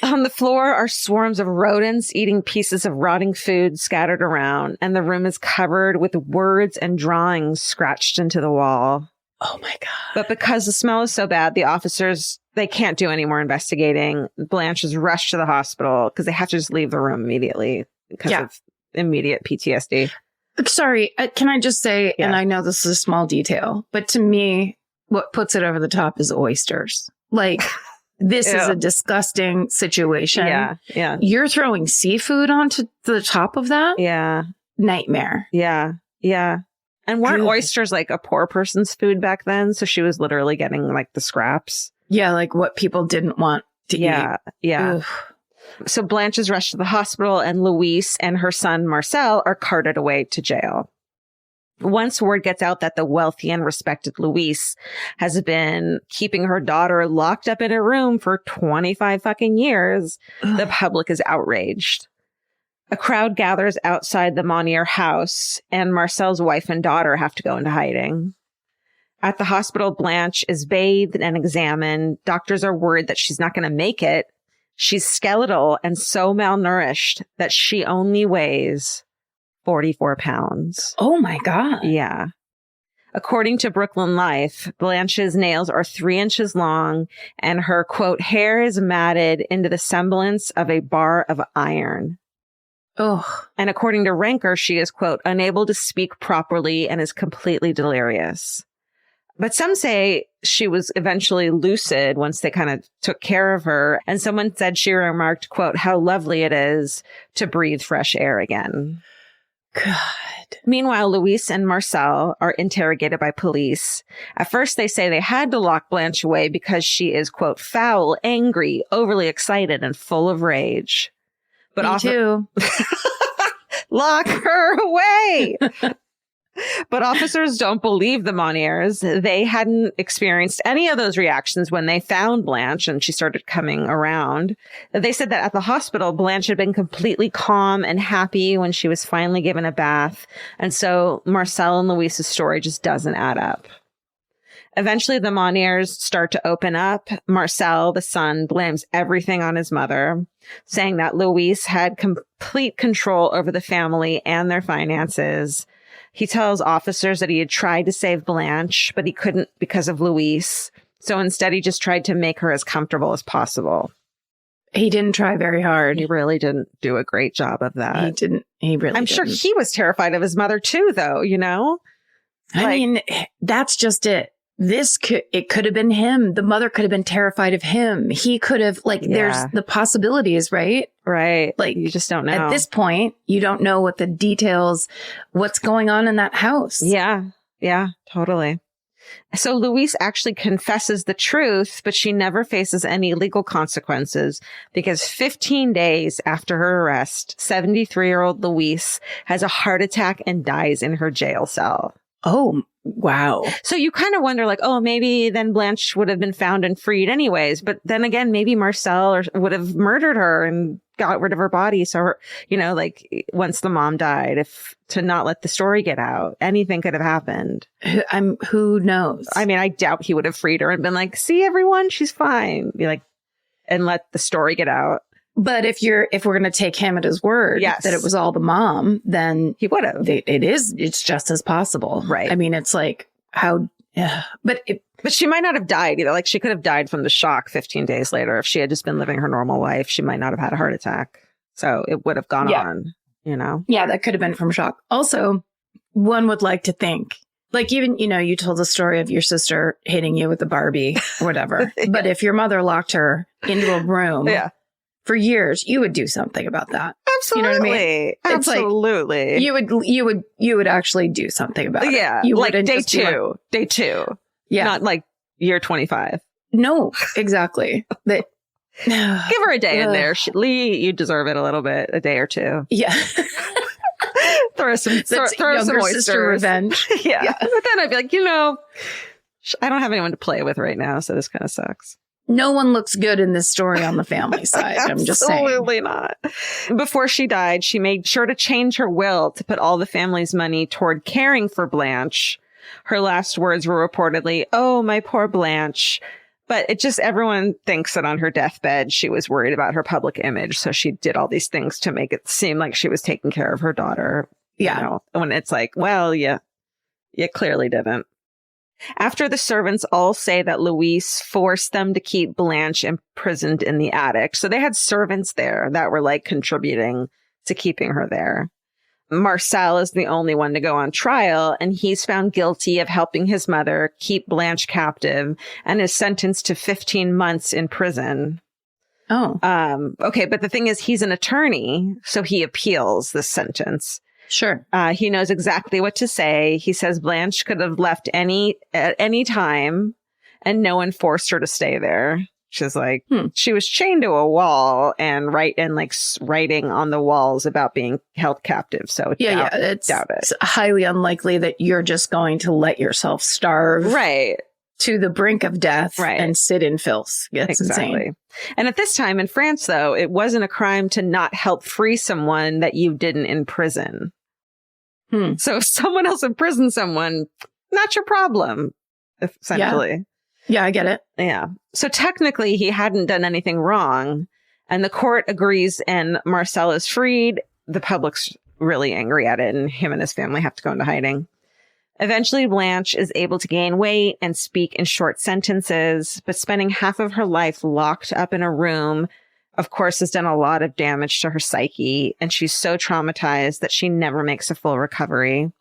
On the floor are swarms of rodents eating pieces of rotting food scattered around, and the room is covered with words and drawings scratched into the wall. Oh, my God. But because the smell is so bad, the officers they can't do any more investigating. Blanche is rushed to the hospital because they have to just leave the room immediately because of immediate PTSD. Sorry, can I just say, and I know this is a small detail, but to me, what puts it over the top is oysters. Like, this is a disgusting situation. Yeah. You're throwing seafood onto the top of that? Yeah. Nightmare. Yeah. And weren't oysters like a poor person's food back then? So she was literally getting like the scraps. Yeah, like what people didn't want to eat. Yeah. Ugh. So Blanche is rushed to the hospital and Louise and her son Marcel are carted away to jail. Once word gets out that the wealthy and respected Louise has been keeping her daughter locked up in a room for 25 fucking years, the public is outraged. A crowd gathers outside the Monnier house, and Marcel's wife and daughter have to go into hiding. At the hospital, Blanche is bathed and examined. Doctors are worried that she's not going to make it. She's skeletal and so malnourished that she only weighs 44 pounds. Oh my God. Yeah. According to Brooklyn Life, Blanche's nails are 3 inches long and her, quote, hair is matted into the semblance of a bar of iron. Oh. And according to Ranker, she is, quote, unable to speak properly and is completely delirious. But some say she was eventually lucid once they kind of took care of her. And someone said she remarked, quote, how lovely it is to breathe fresh air again. God. Meanwhile, Louise and Marcel are interrogated by police. At first, they say they had to lock Blanche away because she is, quote, foul, angry, overly excited, and full of rage. But Me too. Lock her away. But officers don't believe the Monniers. They hadn't experienced any of those reactions when they found Blanche and she started coming around. They said that at the hospital, Blanche had been completely calm and happy when she was finally given a bath. And so Marcel and Louise's story just doesn't add up. Eventually, the Monniers start to open up. Marcel, the son, blames everything on his mother, saying that Louise had complete control over the family and their finances. He tells officers that he had tried to save Blanche, but he couldn't because of Louise. So instead, he just tried to make her as comfortable as possible. He didn't try very hard. He really didn't do a great job of that. He didn't. He really I'm sure he was terrified of his mother too, though, you know? I mean, that's just it. It could have been him. The mother could have been terrified of him. He could have, there's the possibilities, right? Right. Like, you just don't know. At this point, you don't know what the details, what's going on in that house. Yeah. Yeah, totally. So Louise actually confesses the truth, but she never faces any legal consequences because 15 days after her arrest, 73-year-old Louise has a heart attack and dies in her jail cell. Oh, wow. So you kind of wonder, like, oh, maybe then Blanche would have been found and freed anyways. But then again, maybe Marcel would have murdered her and got rid of her body. So, her, once the mom died, to not let the story get out, anything could have happened. Who knows? I mean, I doubt he would have freed her and been like, see, everyone, she's fine. And let the story get out. But if we're going to take him at his word that it was all the mom, then he would have. It's just as possible. Right. I mean, it's like how, but she might not have died either. Like, she could have died from the shock 15 days later. If she had just been living her normal life, she might not have had a heart attack. So it would have gone on, Yeah, that could have been from shock. Also, one would like to think, like, even, you told the story of your sister hitting you with the Barbie or whatever. But if your mother locked her into a room. For years, you would do something about that. Absolutely. You know what I mean? Absolutely. Like, you would actually do something about it. Yeah. You like day two. Day 2. Yeah. Not like year 25. No, exactly. Give her a day in there. Lee, you deserve it a little bit. A day or two. Yeah. throw some oysters. Sister revenge. Yeah. But then I'd be like, I don't have anyone to play with right now. So this kind of sucks. No one looks good in this story on the family side. I'm just saying. Absolutely not. Before she died, she made sure to change her will to put all the family's money toward caring for Blanche. Her last words were reportedly, "Oh, my poor Blanche." But everyone thinks that on her deathbed, she was worried about her public image. So she did all these things to make it seem like she was taking care of her daughter. Yeah. When it's like, well, you clearly didn't. After the servants all say that Louise forced them to keep Blanche imprisoned in the attic. So they had servants there that were like contributing to keeping her there. Marcel is the only one to go on trial, and he's found guilty of helping his mother keep Blanche captive and is sentenced to 15 months in prison. Oh. Okay, but the thing is, he's an attorney, so he appeals this sentence. Sure. He knows exactly what to say. He says Blanche could have left at any time, and no one forced her to stay there. She's like, she was chained to a wall and writing on the walls about being held captive. So it's highly unlikely that you're just going to let yourself starve to the brink of death and sit in filth. That's insane. And at this time in France, though, it wasn't a crime to not help free someone that you didn't imprison. So if someone else imprisoned someone, not your problem, essentially. Yeah, I get it. Yeah. So technically, he hadn't done anything wrong. And the court agrees and Marcel is freed. The public's really angry at it, and him and his family have to go into hiding. Eventually, Blanche is able to gain weight and speak in short sentences, but spending half of her life locked up in a room, of course, has done a lot of damage to her psyche. And she's so traumatized that she never makes a full recovery.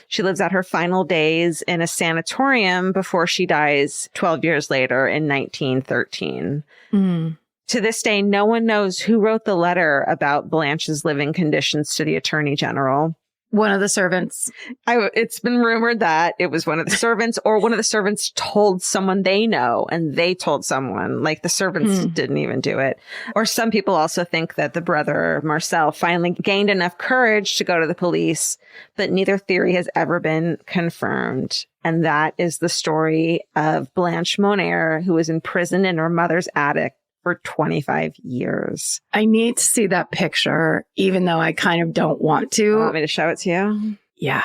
She lives out her final days in a sanatorium before she dies 12 years later in 1913. To this day, no one knows who wrote the letter about Blanche's living conditions to the Attorney General. One of the servants. It's been rumored that it was one of the servants, or one of the servants told someone they know and they told someone. Like the servants didn't even do it. Or some people also think that the brother Marcel finally gained enough courage to go to the police, but neither theory has ever been confirmed. And that is the story of Blanche Monnier, who was imprisoned in her mother's attic for 25 years. I need to see that picture, even though I kind of don't want to. You want me to show it to you? Yeah.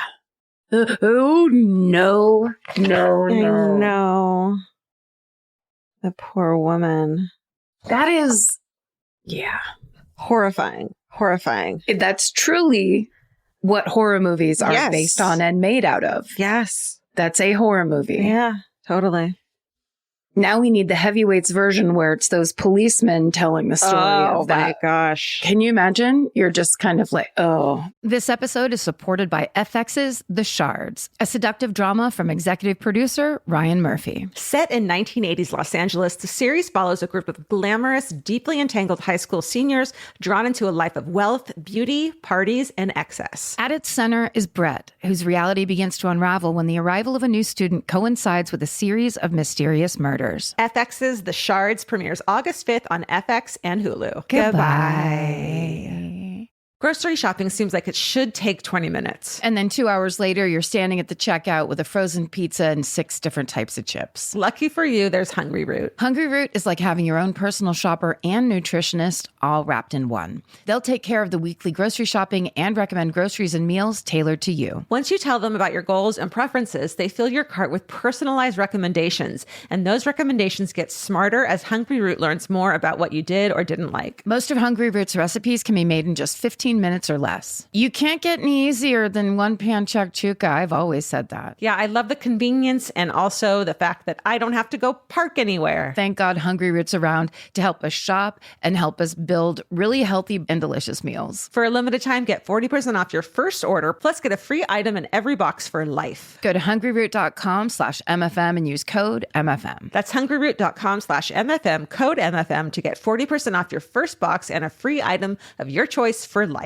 Oh, no. No. The poor woman. That is, horrifying. That's truly what horror movies are based on and made out of. Yes. That's a horror movie. Yeah, totally. Now we need the heavyweights version where it's those policemen telling the story of that. Oh my gosh. Can you imagine? You're just kind of like, oh. This episode is supported by FX's The Shards, a seductive drama from executive producer Ryan Murphy. Set in 1980s Los Angeles, the series follows a group of glamorous, deeply entangled high school seniors drawn into a life of wealth, beauty, parties, and excess. At its center is Brett, whose reality begins to unravel when the arrival of a new student coincides with a series of mysterious murders. FX's The Shards premieres August 5th on FX and Hulu. Goodbye. Grocery shopping seems like it should take 20 minutes. And then 2 hours later, you're standing at the checkout with a frozen pizza and 6 different types of chips. Lucky for you, there's Hungry Root. Hungry Root is like having your own personal shopper and nutritionist all wrapped in one. They'll take care of the weekly grocery shopping and recommend groceries and meals tailored to you. Once you tell them about your goals and preferences, they fill your cart with personalized recommendations. And those recommendations get smarter as Hungry Root learns more about what you did or didn't like. Most of Hungry Root's recipes can be made in just 15 minutes or less. You can't get any easier than one pan shakshuka. I've always said that. Yeah, I love the convenience and also the fact that I don't have to go park anywhere. Thank God Hungry Root's around to help us shop and help us build really healthy and delicious meals. For a limited time, get 40% off your first order, plus get a free item in every box for life. Go to hungryroot.com/MFM and use code MFM. That's hungryroot.com/MFM, code MFM to get 40% off your first box and a free item of your choice for life.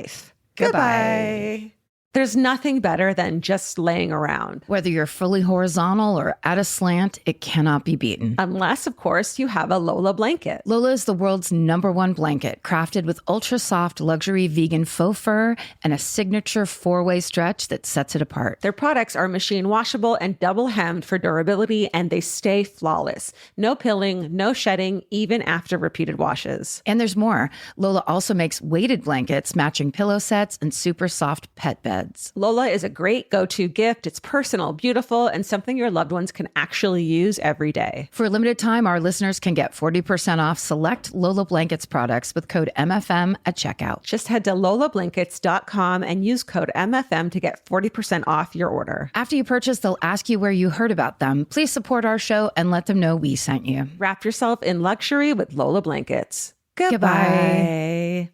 Goodbye. There's nothing better than just laying around. Whether you're fully horizontal or at a slant, it cannot be beaten. Unless, of course, you have a Lola blanket. Lola is the world's #1 blanket, crafted with ultra-soft luxury vegan faux fur and a signature 4-way stretch that sets it apart. Their products are machine washable and double hemmed for durability, and they stay flawless. No pilling, no shedding, even after repeated washes. And there's more. Lola also makes weighted blankets, matching pillow sets, and super soft pet beds. earbuds. Lola is a great go-to gift. It's personal, beautiful, and something your loved ones can actually use every day. For a limited time, our listeners can get 40% off select Lola Blankets products with code MFM at checkout. Just head to lolablankets.com and use code MFM to get 40% off your order. After you purchase, they'll ask you where you heard about them. Please support our show and let them know we sent you. Wrap yourself in luxury with Lola Blankets. Goodbye.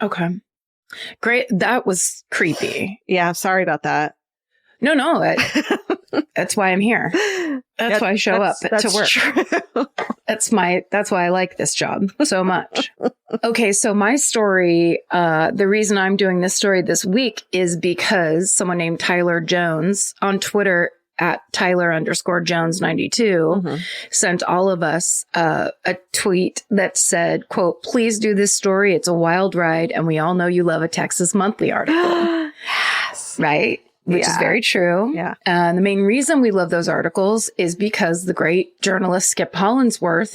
Okay. Great. That was creepy. Yeah, sorry about that. No, that's why I'm here. That's why I show up to work. True. That's why I like this job so much. Okay. So my story, the reason I'm doing this story this week is because someone named Tyler Jones on Twitter at Tyler_Jones92 sent all of us a tweet that said, quote, "Please do this story. It's a wild ride. And we all know you love a Texas Monthly article." Yes. Right? Which is very true. Yeah. And the main reason we love those articles is because the great journalist Skip Hollandsworth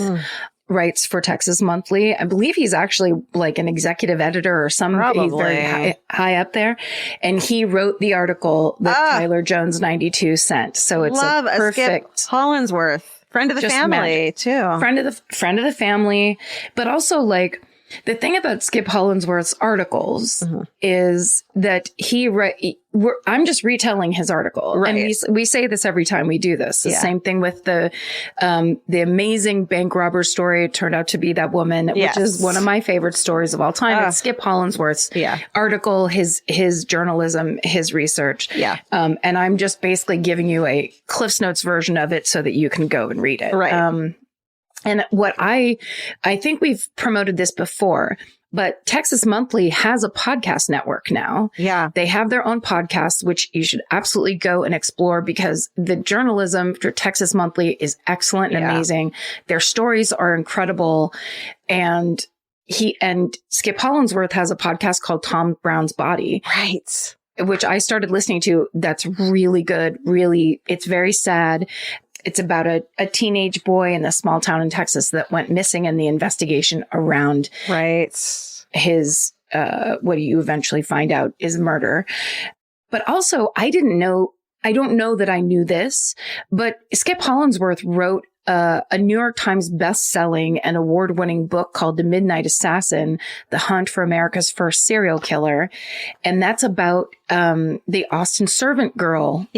writes for Texas Monthly. I believe he's actually like an executive editor or some. Probably. He's very high up there. And he wrote the article that Tyler Jones 92 sent. So it's Love a perfect Skip Hollandsworth, friend of the family too. Friend of the family, but also like the thing about Skip Hollandsworth's articles is that I'm just retelling his article. Right. And we say this every time we do this. The same thing with the amazing bank robber story. It turned out to be that woman, which is one of my favorite stories of all time. It's Skip Hollandsworth's article, his journalism, his research. Yeah. And I'm just basically giving you a Cliff's Notes version of it so that you can go and read it. Right. And what I think we've promoted this before, but Texas Monthly has a podcast network now. Yeah. They have their own podcast, which you should absolutely go and explore because the journalism for Texas Monthly is excellent and amazing. Their stories are incredible. And Skip Hollandsworth has a podcast called Tom Brown's Body. Right. Which I started listening to. That's really good. Really, it's very sad. It's about a teenage boy in a small town in Texas that went missing and the investigation around his, what you eventually find out is murder. But also, I don't know that I knew this, but Skip Hollandsworth wrote a New York Times best-selling and award-winning book called The Midnight Assassin, The Hunt for America's First Serial Killer. And that's about the Austin servant girl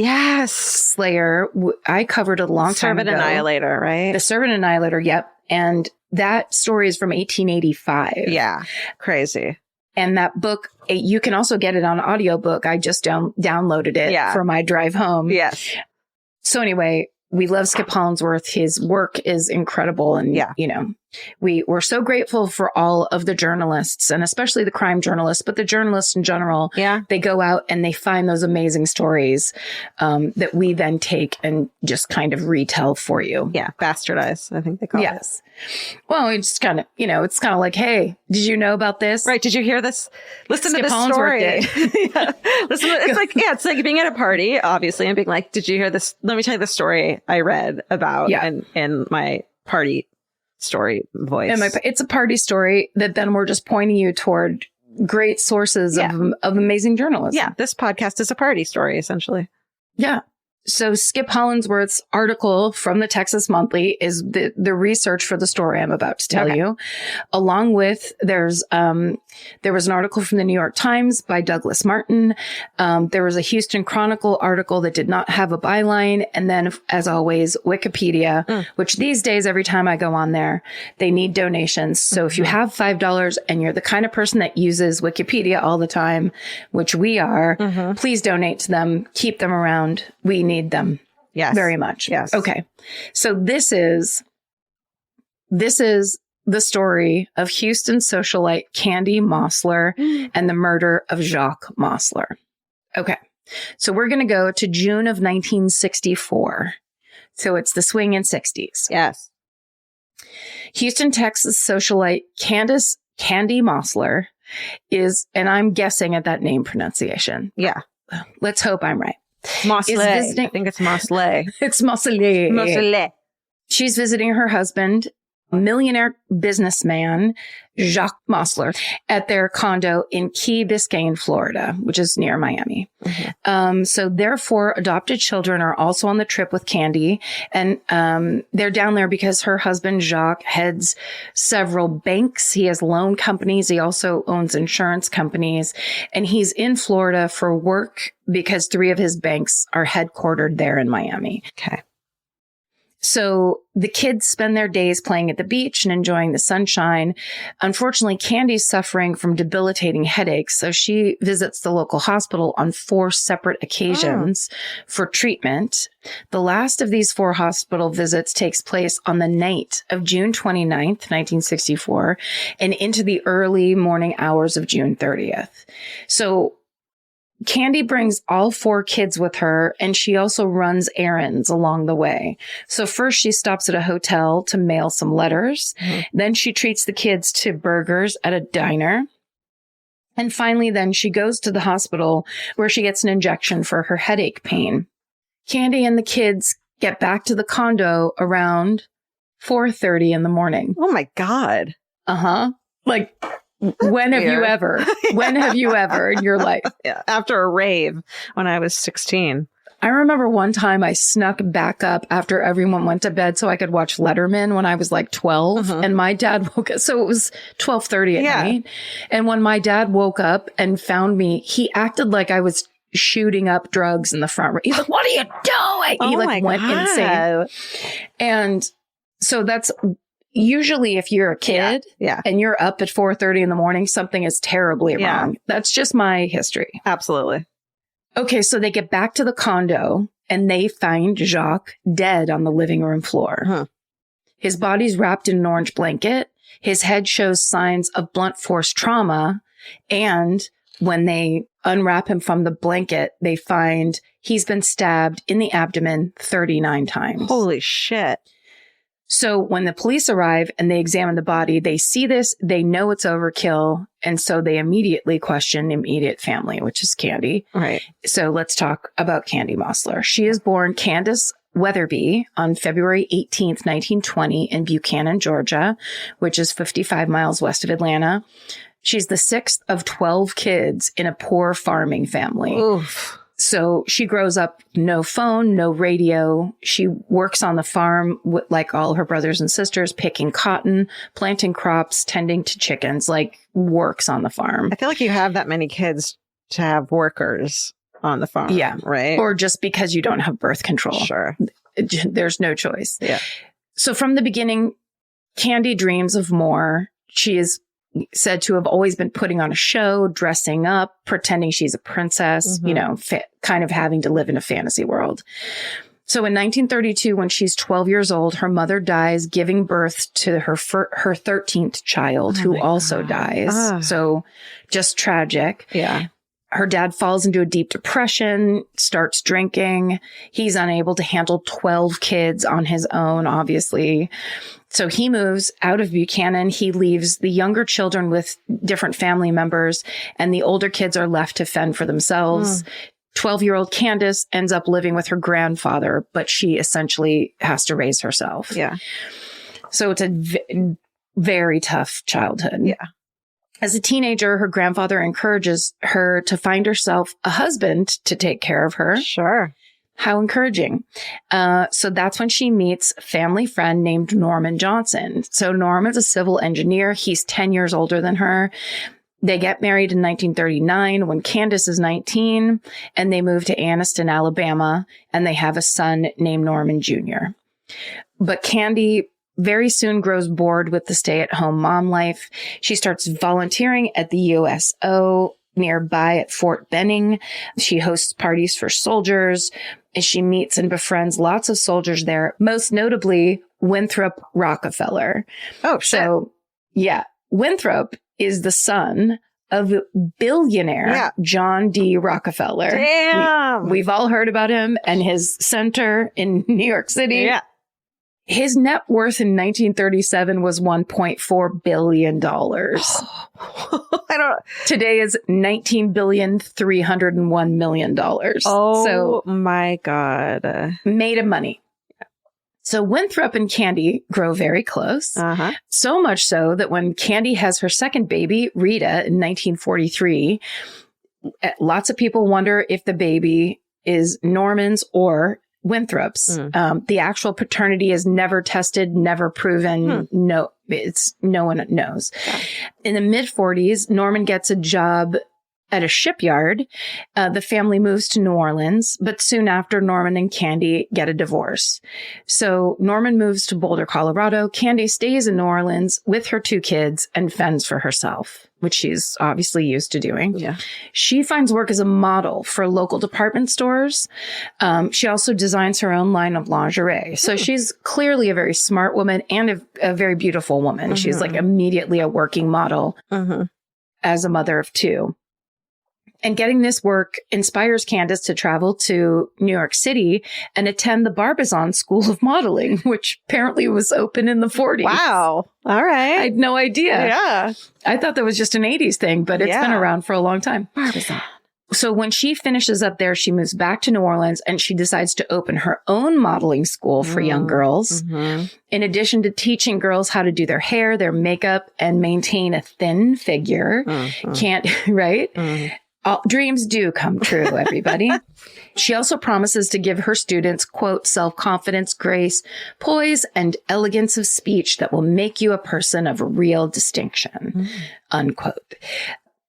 slayer. I covered it a long time ago. Servant Annihilator, right? The Servant Annihilator, yep. And that story is from 1885. Yeah, crazy. And that book, you can also get it on audiobook. I just downloaded it for my drive home. Yes. So anyway, we love Skip Hollandsworth. His work is incredible. And, you know, we're so grateful for all of the journalists and especially the crime journalists, but the journalists in general. Yeah. They go out and they find those amazing stories that we then take and just kind of retell for you. Yeah. Bastardize, I think they call it. Well, it's kind of, you know, it's kind of like, hey, did you know about this? Right. Did you hear this? Listen Skip to this story. Listen, it's like being at a party, obviously, and being like, did you hear this? Let me tell you the story I read about in my party story voice. And it's a party story that then we're just pointing you toward great sources of amazing journalism. Yeah. This podcast is a party story, essentially. Yeah. So Skip Hollandsworth's article from the Texas Monthly is the research for the story I'm about to tell you. Along with there was an article from the New York Times by Douglas Martin. There was a Houston Chronicle article that did not have a byline. And then, as always, Wikipedia, which these days, every time I go on there, they need donations. So if you have $5 and you're the kind of person that uses Wikipedia all the time, which we are, please donate to them. Keep them around. We need them. Yes. Very much. Yes. Okay. So this is the story of Houston socialite Candy Mossler and the murder of Jacques Mossler. Okay. So we're going to go to June of 1964. So it's the swinging 60s. Yes. Houston, Texas socialite Candy Mossler is, and I'm guessing at that name pronunciation. Yeah. Let's hope I'm right. Mossler. I think it's Mossler. It's Mossler. Mossler. She's visiting her husband, millionaire businessman, Jacques Mossler, at their condo in Key Biscayne, Florida, which is near Miami. Mm-hmm. So their 4 adopted children are also on the trip with Candy. And they're down there because her husband, Jacques, heads several banks. He has loan companies. He also owns insurance companies. And he's in Florida for work because 3 of his banks are headquartered there in Miami. Okay. So the kids spend their days playing at the beach and enjoying the sunshine. Unfortunately, Candy's suffering from debilitating headaches, so she visits the local hospital on 4 separate occasions for treatment. The last of these 4 hospital visits takes place on the night of June 29th, 1964, and into the early morning hours of June 30th. So Candy brings all 4 kids with her, and she also runs errands along the way. So first she stops at a hotel to mail some letters. Mm-hmm. Then she treats the kids to burgers at a diner. And finally, then she goes to the hospital where she gets an injection for her headache pain. Candy and the kids get back to the condo around 4:30 in the morning. Oh my God. Uh-huh. Like... When have you ever? When have you ever in your life? Yeah, after a rave when I was 16. I remember one time I snuck back up after everyone went to bed so I could watch Letterman when I was like 12. Mm-hmm. And my dad woke up. So it was 12:30 at night. And when my dad woke up and found me, he acted like I was shooting up drugs in the front room. He's like, "What are you doing?" He like went insane. And so that's... Usually if you're a kid and you're up at 4:30 in the morning, something is terribly wrong. That's just my history. Absolutely. Okay, so they get back to the condo and they find Jacques dead on the living room floor. Huh. His body's wrapped in an orange blanket. His head shows signs of blunt force trauma. And when they unwrap him from the blanket, they find he's been stabbed in the abdomen 39 times. Holy shit. So when the police arrive and they examine the body, they see this, they know it's overkill. And so they immediately question immediate family, which is Candy. Right. So let's talk about Candy Mossler. She is born Candace Weatherby on February 18th, 1920 in Buchanan, Georgia, which is 55 miles west of Atlanta. She's the 6th of 12 kids in a poor farming family. Oof. So she grows up, no phone, no radio. She works on the farm like all her brothers and sisters, picking cotton, planting crops, tending to chickens, like works on the farm. I feel like you have that many kids to have workers on the farm. Yeah. Right. Or just because you don't have birth control. Sure. There's no choice. Yeah. So from the beginning, Candy dreams of more. She is said to have always been putting on a show, dressing up, pretending she's a princess, you know, kind of having to live in a fantasy world. So in 1932, when she's 12 years old, her mother dies, giving birth to her 13th child, who also dies. So just tragic. Yeah. Her dad falls into a deep depression, starts drinking. He's unable to handle 12 kids on his own, obviously. So he moves out of Buchanan. He leaves the younger children with different family members, and the older kids are left to fend for themselves. 12-year-old Candace ends up living with her grandfather, but she essentially has to raise herself. Yeah. So it's a very tough childhood. Yeah. As a teenager, her grandfather encourages her to find herself a husband to take care of her. Sure. How encouraging. So that's when she meets a family friend named Norman Johnson. So Norman's a civil engineer. He's 10 years older than her. They get married in 1939 when Candace is 19, and they move to Anniston, Alabama, and they have a son named Norman Jr. But Candy very soon grows bored with the stay-at-home mom life. She starts volunteering at the USO nearby at Fort Benning. She hosts parties for soldiers, and she meets and befriends lots of soldiers there, most notably Winthrop Rockefeller. Oh, shit. So, yeah, Winthrop is the son of billionaire John D. Rockefeller. Damn. We've all heard about him and his center in New York City. Yeah. His net worth in 1937 was $1.4 billion. Today is $19,301 million. Oh, so my God. Made of money. So Winthrop and Candy grow very close, so much so that when Candy has her second baby, Rita, in 1943, lots of people wonder if the baby is Norman's or Winthrop's. The actual paternity is never tested, never proven. No one knows. Yeah. In the mid-40s, Norman gets a job at a shipyard. The family moves to New Orleans, but soon after, Norman and Candy get a divorce. So Norman moves to Boulder, Colorado. Candy stays in New Orleans with her 2 kids and fends for herself, which she's obviously used to doing. Yeah. She finds work as a model for local department stores. She also designs her own line of lingerie. So she's clearly a very smart woman and a very beautiful woman. She's like immediately a working model as a mother of 2. And getting this work inspires Candace to travel to New York City and attend the Barbizon School of Modeling, which apparently was open in the 40s. Wow. All right. I had no idea. Yeah. I thought that was just an 80s thing, but it's been around for a long time. Barbizon. So when she finishes up there, she moves back to New Orleans and she decides to open her own modeling school for young girls. In addition to teaching girls how to do their hair, their makeup, and maintain a thin figure. Right? All dreams do come true, everybody. She also promises to give her students, quote, self-confidence, grace, poise, and elegance of speech that will make you a person of real distinction, unquote.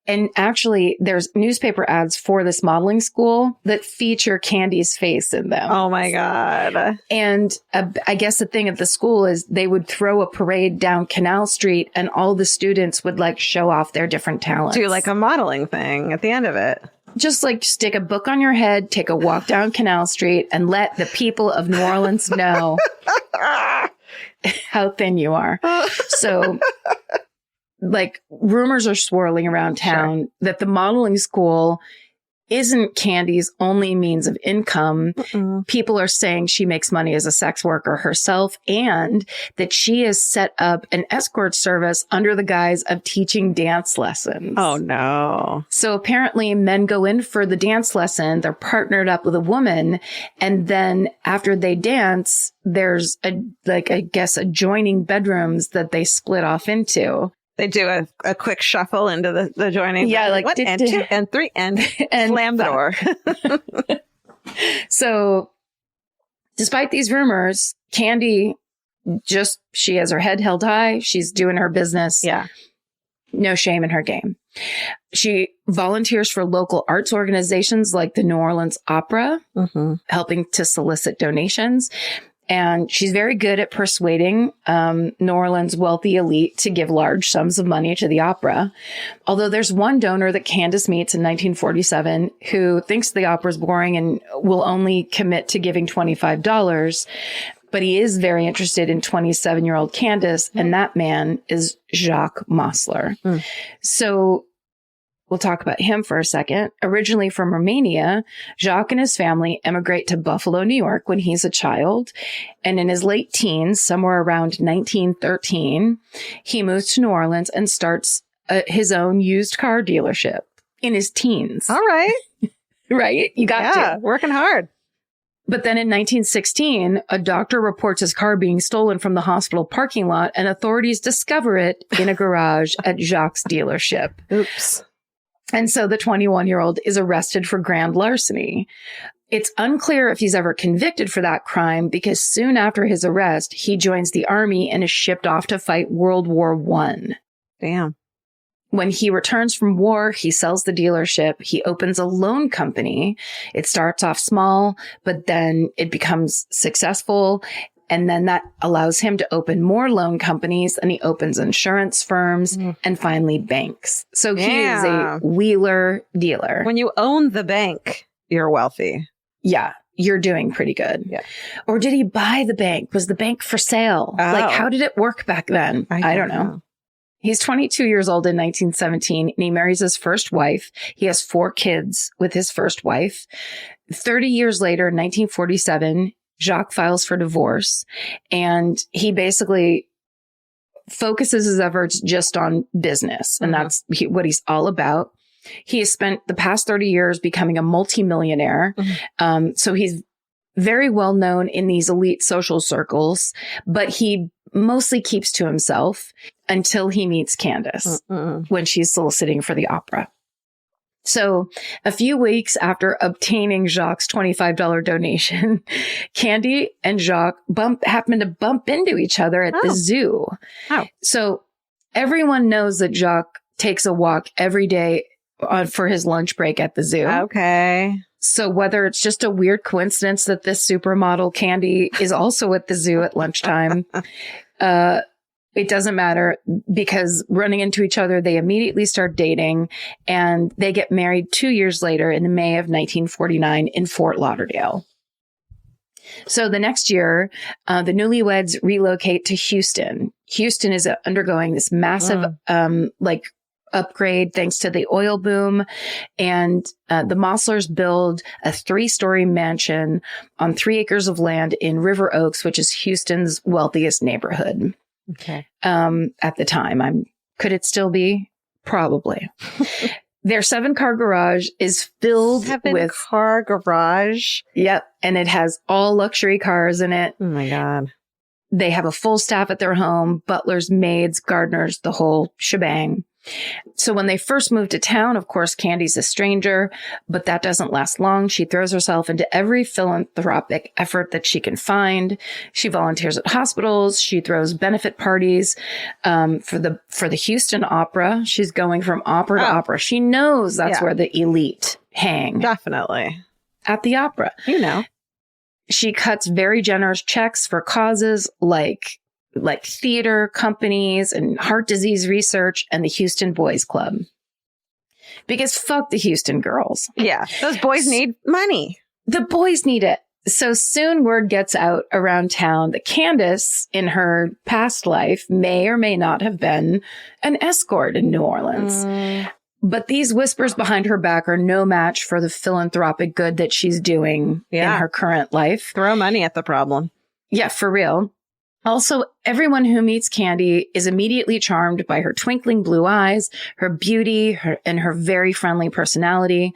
And actually, there's newspaper ads for this modeling school that feature Candy's face in them. Oh, my God. And I guess the thing at the school is they would throw a parade down Canal Street and all the students would like show off their different talents. Do like a modeling thing at the end of it. Just like stick a book on your head, take a walk down Canal Street, and let the people of New Orleans know how thin you are. So... like rumors are swirling around town that the modeling school isn't Candy's only means of income. People are saying she makes money as a sex worker herself and that she has set up an escort service under the guise of teaching dance lessons. Oh, no. So apparently men go in for the dance lesson. They're partnered up with a woman. And then after they dance, there's adjoining bedrooms that they split off into. They do a quick shuffle into the adjoining. Yeah, like what? And 2 and 3 and slam the door. So despite these rumors, Candy she has her head held high. She's doing her business. Yeah. No shame in her game. She volunteers for local arts organizations like the New Orleans Opera, helping to solicit donations. And she's very good at persuading New Orleans' wealthy elite to give large sums of money to the opera. Although there's one donor that Candace meets in 1947 who thinks the opera is boring and will only commit to giving $25. But he is very interested in 27-year-old Candace, and that man is Jacques Mossler. So we'll talk about him for a second. Originally from Romania, Jacques and his family emigrate to Buffalo, New York when he's a child. And in his late teens, somewhere around 1913, he moves to New Orleans and starts his own used car dealership in his teens. All right. Right? You got to. Working hard. But then in 1916, a doctor reports his car being stolen from the hospital parking lot, and authorities discover it in a garage at Jacques' dealership. Oops. And so the 21-year-old is arrested for grand larceny. It's unclear if he's ever convicted for that crime because soon after his arrest, he joins the army and is shipped off to fight World War I. Damn. When he returns from war, he sells the dealership. He opens a loan company. It starts off small, but then it becomes successful. And then that allows him to open more loan companies, and he opens insurance firms and finally banks. So he is a wheeler dealer. When you own the bank, you're wealthy. Yeah, you're doing pretty good. Yeah. Or did he buy the bank? Was the bank for sale? Oh. Like, how did it work back then? I don't know. He's 22 years old in 1917, and he marries his first wife. He has 4 kids with his first wife. 30 years later, in 1947, Jacques files for divorce, and he basically focuses his efforts just on business. And that's what he's all about. He has spent the past 30 years becoming a multimillionaire. So he's very well known in these elite social circles, but he mostly keeps to himself until he meets Candace when she's soliciting for the opera. So a few weeks after obtaining Jacques' $25 donation, Candy and Jacques happen to bump into each other at the zoo. Oh. So everyone knows that Jacques takes a walk every day for his lunch break at the zoo. Okay. So whether it's just a weird coincidence that this supermodel Candy is also at the zoo at lunchtime, it doesn't matter, because running into each other, they immediately start dating, and they get married 2 years later in May of 1949 in Fort Lauderdale. So the next year, the newlyweds relocate to Houston. Houston is undergoing this massive, upgrade thanks to the oil boom. And the Mosslers build a 3-story mansion on 3 acres of land in River Oaks, which is Houston's wealthiest neighborhood. Okay. At the time, could it still be? Probably. Their 7-car garage is filled with 7-car garage. Yep. And it has all luxury cars in it. Oh my God. They have a full staff at their home, butlers, maids, gardeners, the whole shebang. So when they first moved to town, of course, Candy's a stranger, but that doesn't last long. She throws herself into every philanthropic effort that she can find. She volunteers at hospitals. She throws benefit parties for the Houston Opera. She's going from opera to opera. She knows that's where the elite hang. Definitely. At the opera. You know. She cuts very generous checks for causes like theater companies and heart disease research and the Houston Boys Club. Because fuck the Houston girls. Yeah. Those boys need money. The boys need it. So soon word gets out around town that Candace, in her past life, may or may not have been an escort in New Orleans. But these whispers behind her back are no match for the philanthropic good that she's doing in her current life. Throw money at the problem. Yeah, for real. Also, everyone who meets Candy is immediately charmed by her twinkling blue eyes, her beauty, and her very friendly personality.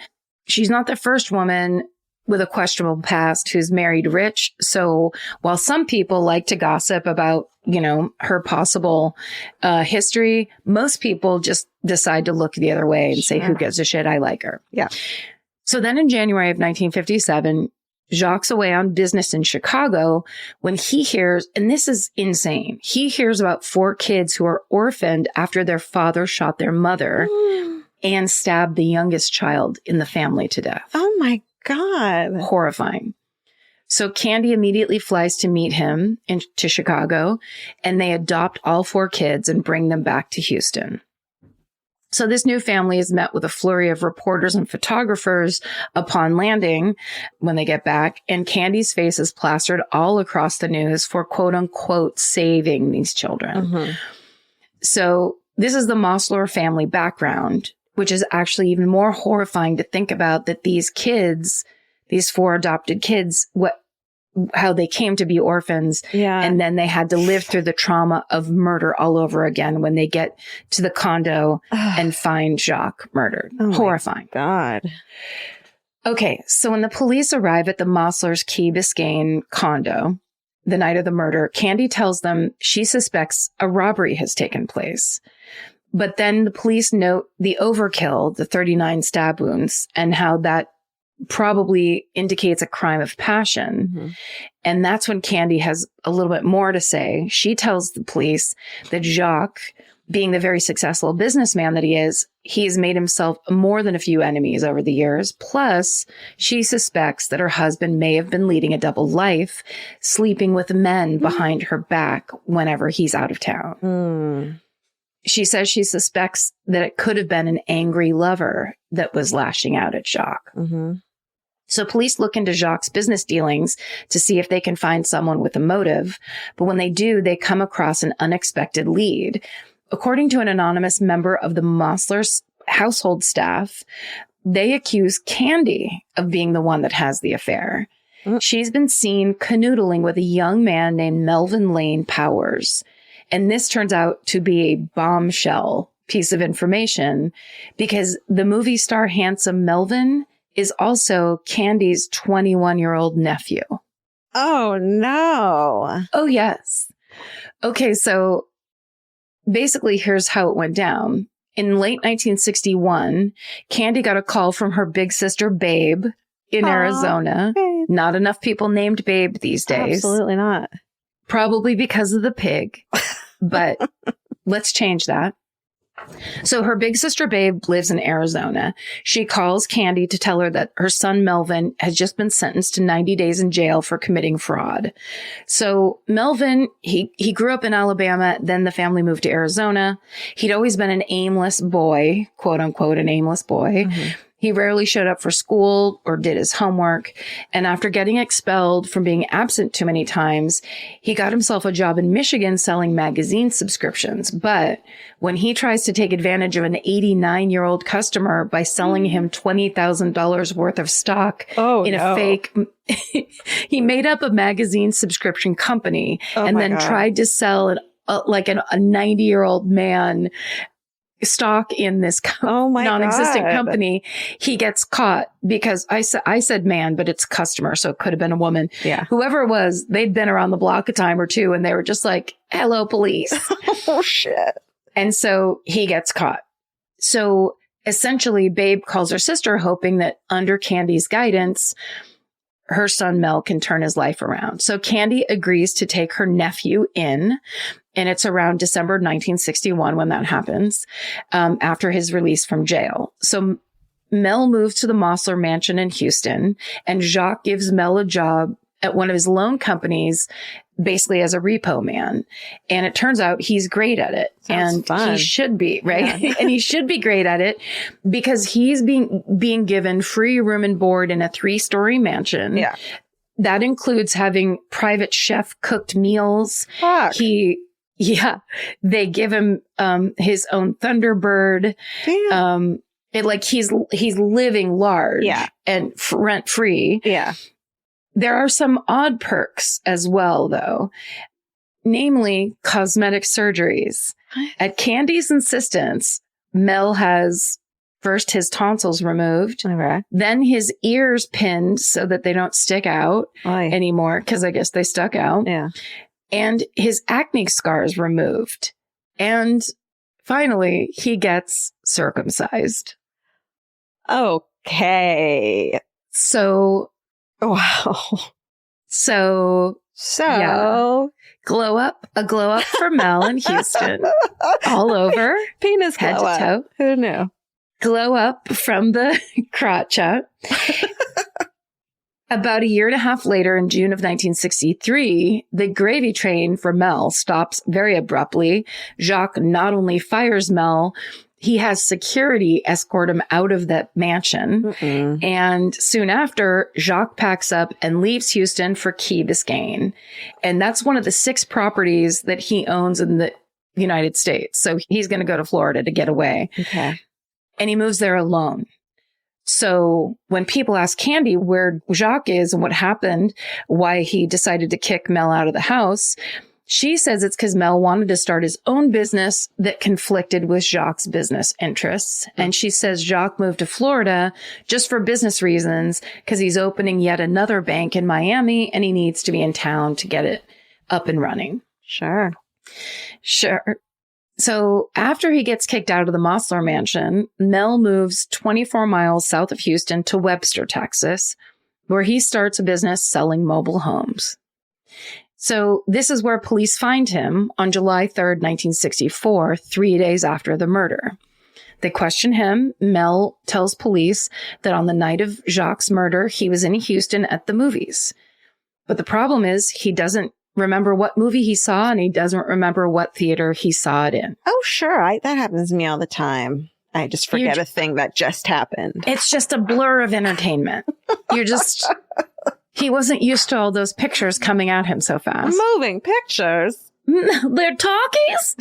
She's not the first woman with a questionable past who's married rich. So while some people like to gossip about, her possible history, most people just decide to look the other way and say, who gives a shit? I like her. Yeah. So then in January of 1957, Jacques away on business in Chicago when he hears, and this is insane, he hears about 4 kids who are orphaned after their father shot their mother and stabbed the youngest child in the family to death. Oh my God. Horrifying. So Candy immediately flies to meet him to Chicago, and they adopt all 4 kids and bring them back to Houston. So this new family is met with a flurry of reporters and photographers upon landing when they get back, and Candy's face is plastered all across the news for quote unquote saving these children. So this is the Mossler family background, which is actually even more horrifying to think about, that these kids, these 4 adopted kids, how they came to be orphans. Yeah. And then they had to live through the trauma of murder all over again when they get to the condo and find Jacques murdered. Oh, horrifying. God. Okay. So when the police arrive at the Mosslers' Key Biscayne condo the night of the murder, Candy tells them she suspects a robbery has taken place. But then the police note the overkill, the 39 stab wounds, and how that probably indicates a crime of passion. And that's when Candy has a little bit more to say. She tells the police that Jacques, being the very successful businessman that he is, he's made himself more than a few enemies over the years. Plus, she suspects that her husband may have been leading a double life, sleeping with men behind her back whenever he's out of town. She says she suspects that it could have been an angry lover that was lashing out at Jacques. So police look into Jacques' business dealings to see if they can find someone with a motive. But when they do, they come across an unexpected lead. According to an anonymous member of the Mossler's household staff, they accuse Candy of being the one that has the affair. She's been seen canoodling with a young man named Melvin Lane Powers. And this turns out to be a bombshell piece of information, because the movie star handsome Melvin is also Candy's 21-year-old nephew. Oh, no. Oh, yes. Okay, so basically, here's how it went down. In late 1961, Candy got a call from her big sister, Babe, in Arizona. Babe. Not enough people named Babe these days. Absolutely not. Probably because of the pig. But let's change that. So her big sister, Babe, lives in Arizona. She calls Candy to tell her that her son, Melvin, has just been sentenced to 90 days in jail for committing fraud. So Melvin, he grew up in Alabama. Then the family moved to Arizona. He'd always been an aimless boy, quote unquote, an aimless boy. Mm-hmm. He rarely showed up for school or did his homework. And after getting expelled from being absent too many times, he got himself a job in Michigan selling magazine subscriptions. But when he tries to take advantage of an 89-year-old customer by selling him $20,000 worth of stock a fake, he made up a magazine subscription company and then tried to sell a 90-year-old man stock in this non-existent company. He gets caught because I said man, but it's customer. So it could have been a woman. Yeah. Whoever it was, they'd been around the block a time or two and they were just like, hello, police. Oh, shit. And so he gets caught. So essentially, Babe calls her sister, hoping that under Candy's guidance, her son Mel can turn his life around. So Candy agrees to take her nephew in. And it's around December 1961 when that happens, after his release from jail. So Mel moves to the Mossler mansion in Houston, and Jacques gives Mel a job at one of his loan companies, basically as a repo man. And it turns out he's great at it. Sounds and fun. He should be, right? Yeah. And he should be great at it because he's being given free room and board in a 3-story mansion. Yeah. That includes having private chef cooked meals. Fuck. They give him his own Thunderbird. Damn. He's living large and rent free. Yeah. There are some odd perks as well, though, namely cosmetic surgeries. At Candy's insistence, Mel has first his tonsils removed, then his ears pinned so that they don't stick out anymore because I guess they stuck out. Yeah. And his acne scars removed. And finally, he gets circumcised. Okay. So, wow. So, yeah. A glow up for Mel in Houston. All over. Penis head glow to toe. Up. Who knew? Glow up from the crotch up. About a year and a half later, in June of 1963, the gravy train for Mel stops very abruptly. Jacques not only fires Mel, he has security escort him out of that mansion. Mm-mm. And soon after, Jacques packs up and leaves Houston for Key Biscayne. And that's one of the 6 properties that he owns in the United States. So he's going to go to Florida to get away. Okay. And he moves there alone. So when people ask Candy where Jacques is and what happened, why he decided to kick Mel out of the house, she says it's because Mel wanted to start his own business that conflicted with Jacques' business interests. And she says Jacques moved to Florida just for business reasons because he's opening yet another bank in Miami and he needs to be in town to get it up and running. Sure. So after he gets kicked out of the Mossler mansion, Mel moves 24 miles south of Houston to Webster, Texas, where he starts a business selling mobile homes. So this is where police find him on July 3rd, 1964, 3 days after the murder. They question him. Mel tells police that on the night of Jacques' murder, he was in Houston at the movies. But the problem is he doesn't remember what movie he saw, and he doesn't remember what theater he saw it in. Oh, sure. That happens to me all the time. I just forget a thing that just happened. It's just a blur of entertainment. He wasn't used to all those pictures coming at him so fast. Moving pictures? They're talkies?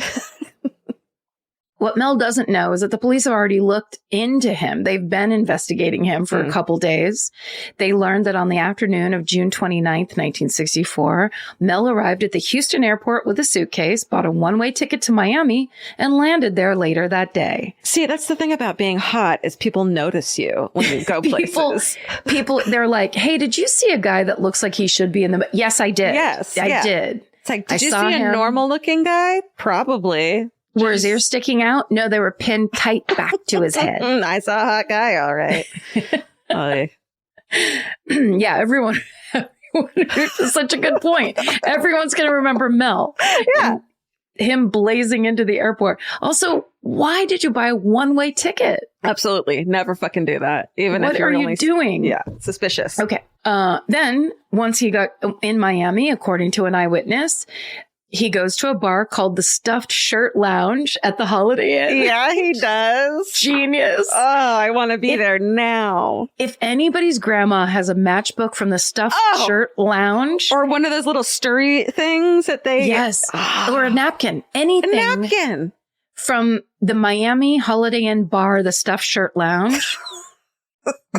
What Mel doesn't know is that the police have already looked into him. They've been investigating him for a couple days. They learned that on the afternoon of June 29th, 1964, Mel arrived at the Houston airport with a suitcase, bought a one-way ticket to Miami, and landed there later that day. See, that's the thing about being hot is people notice you when you go places. People, they're like, hey, did you see a guy that looks like he should be in the... Yes, I did. Yes. I did. It's like, did you see a normal looking guy? Probably. Were his ears sticking out? No, they were pinned tight back to his head. I saw a hot guy, all right. Yeah, everyone. It's such a good point. Everyone's going to remember Mel. Yeah. Him blazing into the airport. Also, why did you buy a one-way ticket? Absolutely. Never fucking do that. Even what if you're are you doing? Yeah. Suspicious. Okay. Then once he got in Miami, according to an eyewitness, he goes to a bar called the Stuffed Shirt Lounge at the Holiday Inn. Yeah, he does. Genius. Oh, I want to be there now. If anybody's grandma has a matchbook from the Stuffed Shirt Lounge. Or one of those little stirry things that they... Yes. Or a napkin. Anything. A napkin. From the Miami Holiday Inn bar, the Stuffed Shirt Lounge.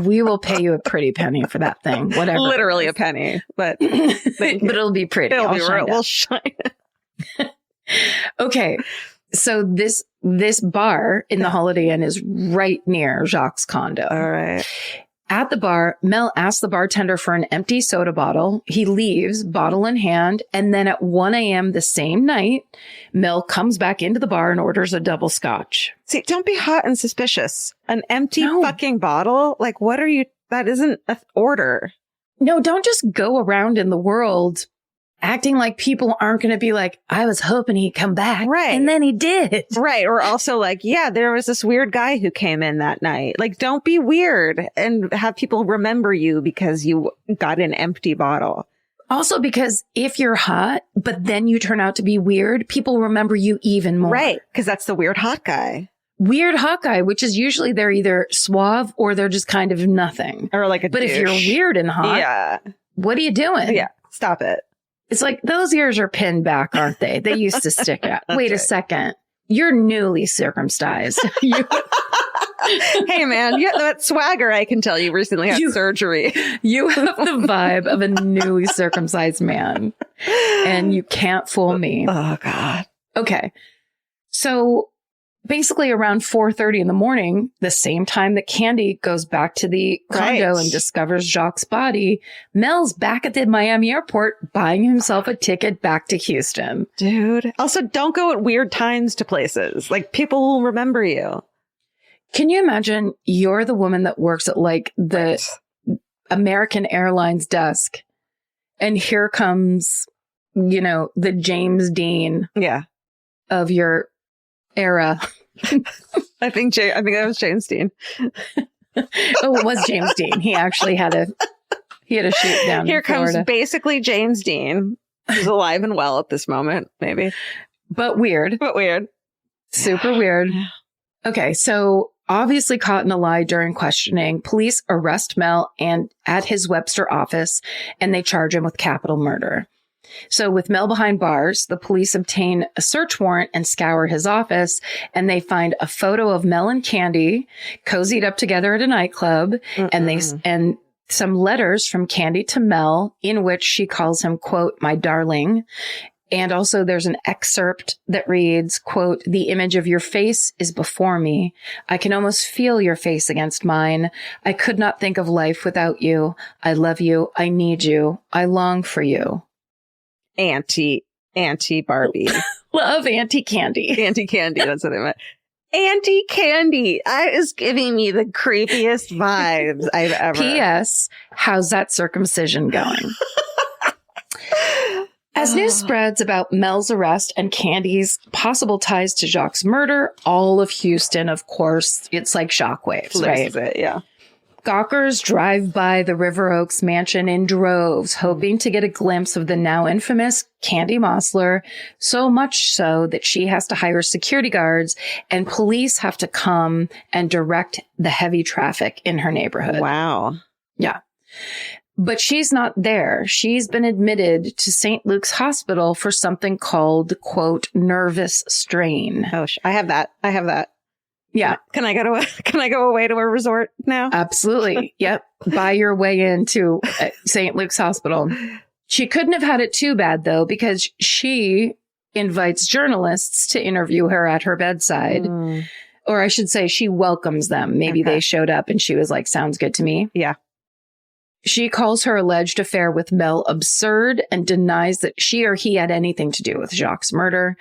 We will pay you a pretty penny for that thing. Whatever. Literally a penny. But it'll be pretty. We'll shine it. Okay. So this bar in the Holiday Inn is right near Jacques' condo. All right. At the bar, Mel asks the bartender for an empty soda bottle. He leaves, bottle in hand. And then at 1 a.m. the same night, Mel comes back into the bar and orders a double scotch. See, don't be hot and suspicious. An empty fucking bottle? Like, what are you? That isn't an order. No, don't just go around in the world acting like people aren't going to be like, I was hoping he'd come back. Right. And then he did. Right. Or also like, yeah, there was this weird guy who came in that night. Like, don't be weird and have people remember you because you got an empty bottle. Also, because if you're hot, but then you turn out to be weird, people remember you even more. Right. Because that's the weird hot guy. Weird hot guy, which is usually they're either suave or they're just kind of nothing. Or like a But douche. if you're weird and hot, yeah, what are you doing? Yeah. Stop it. It's like, those ears are pinned back, aren't they? They used to stick out. Wait a second. You're newly circumcised. Hey, man, you have that swagger, I can tell you recently had surgery. You have the vibe of a newly circumcised man. And you can't fool me. Oh, God. Okay. So basically around 4:30 in the morning, the same time that Candy goes back to the condo and discovers Jacques' body, Mel's back at the Miami airport buying himself a ticket back to Houston. Dude. Also, don't go at weird times to places. Like, people will remember you. Can you imagine you're the woman that works at like the American Airlines desk and here comes, you know, the James Dean of your era. I think that was James Dean. Oh, it was James Dean. He actually had a shoot down. Here in Florida. comes basically James Dean, who's alive and well at this moment, maybe. But weird. Super weird. Okay, so obviously caught in a lie during questioning, police arrest Mel and at his Webster office, and they charge him with capital murder. So with Mel behind bars, the police obtain a search warrant and scour his office, and they find a photo of Mel and Candy cozied up together at a nightclub, and some letters from Candy to Mel in which she calls him, quote, my darling. And also there's an excerpt that reads, quote, the image of your face is before me. I can almost feel your face against mine. I could not think of life without you. I love you. I need you. I long for you. Auntie Barbie. Love Auntie Candy. Auntie Candy, that's what I meant. Auntie Candy. That is giving me the creepiest vibes I've ever. P.S. How's that circumcision going? As news spreads about Mel's arrest and Candy's possible ties to Jacques' murder, all of Houston, of course, it's like shockwaves, right? It, yeah. Gawkers drive by the River Oaks mansion in droves, hoping to get a glimpse of the now infamous Candy Mossler, so much so that she has to hire security guards and police have to come and direct the heavy traffic in her neighborhood. Wow. Yeah. But she's not there. She's been admitted to St. Luke's Hospital for something called, quote, nervous strain. Oh, I have that. Yeah. Can I go away to a resort now? Absolutely. Yep. Buy your way into St. Luke's Hospital. She couldn't have had it too bad, though, because she invites journalists to interview her at her bedside. Or I should say she welcomes them. Maybe they showed up and she was like, sounds good to me. Yeah. She calls her alleged affair with Mel absurd and denies that she or he had anything to do with Jacques' murder.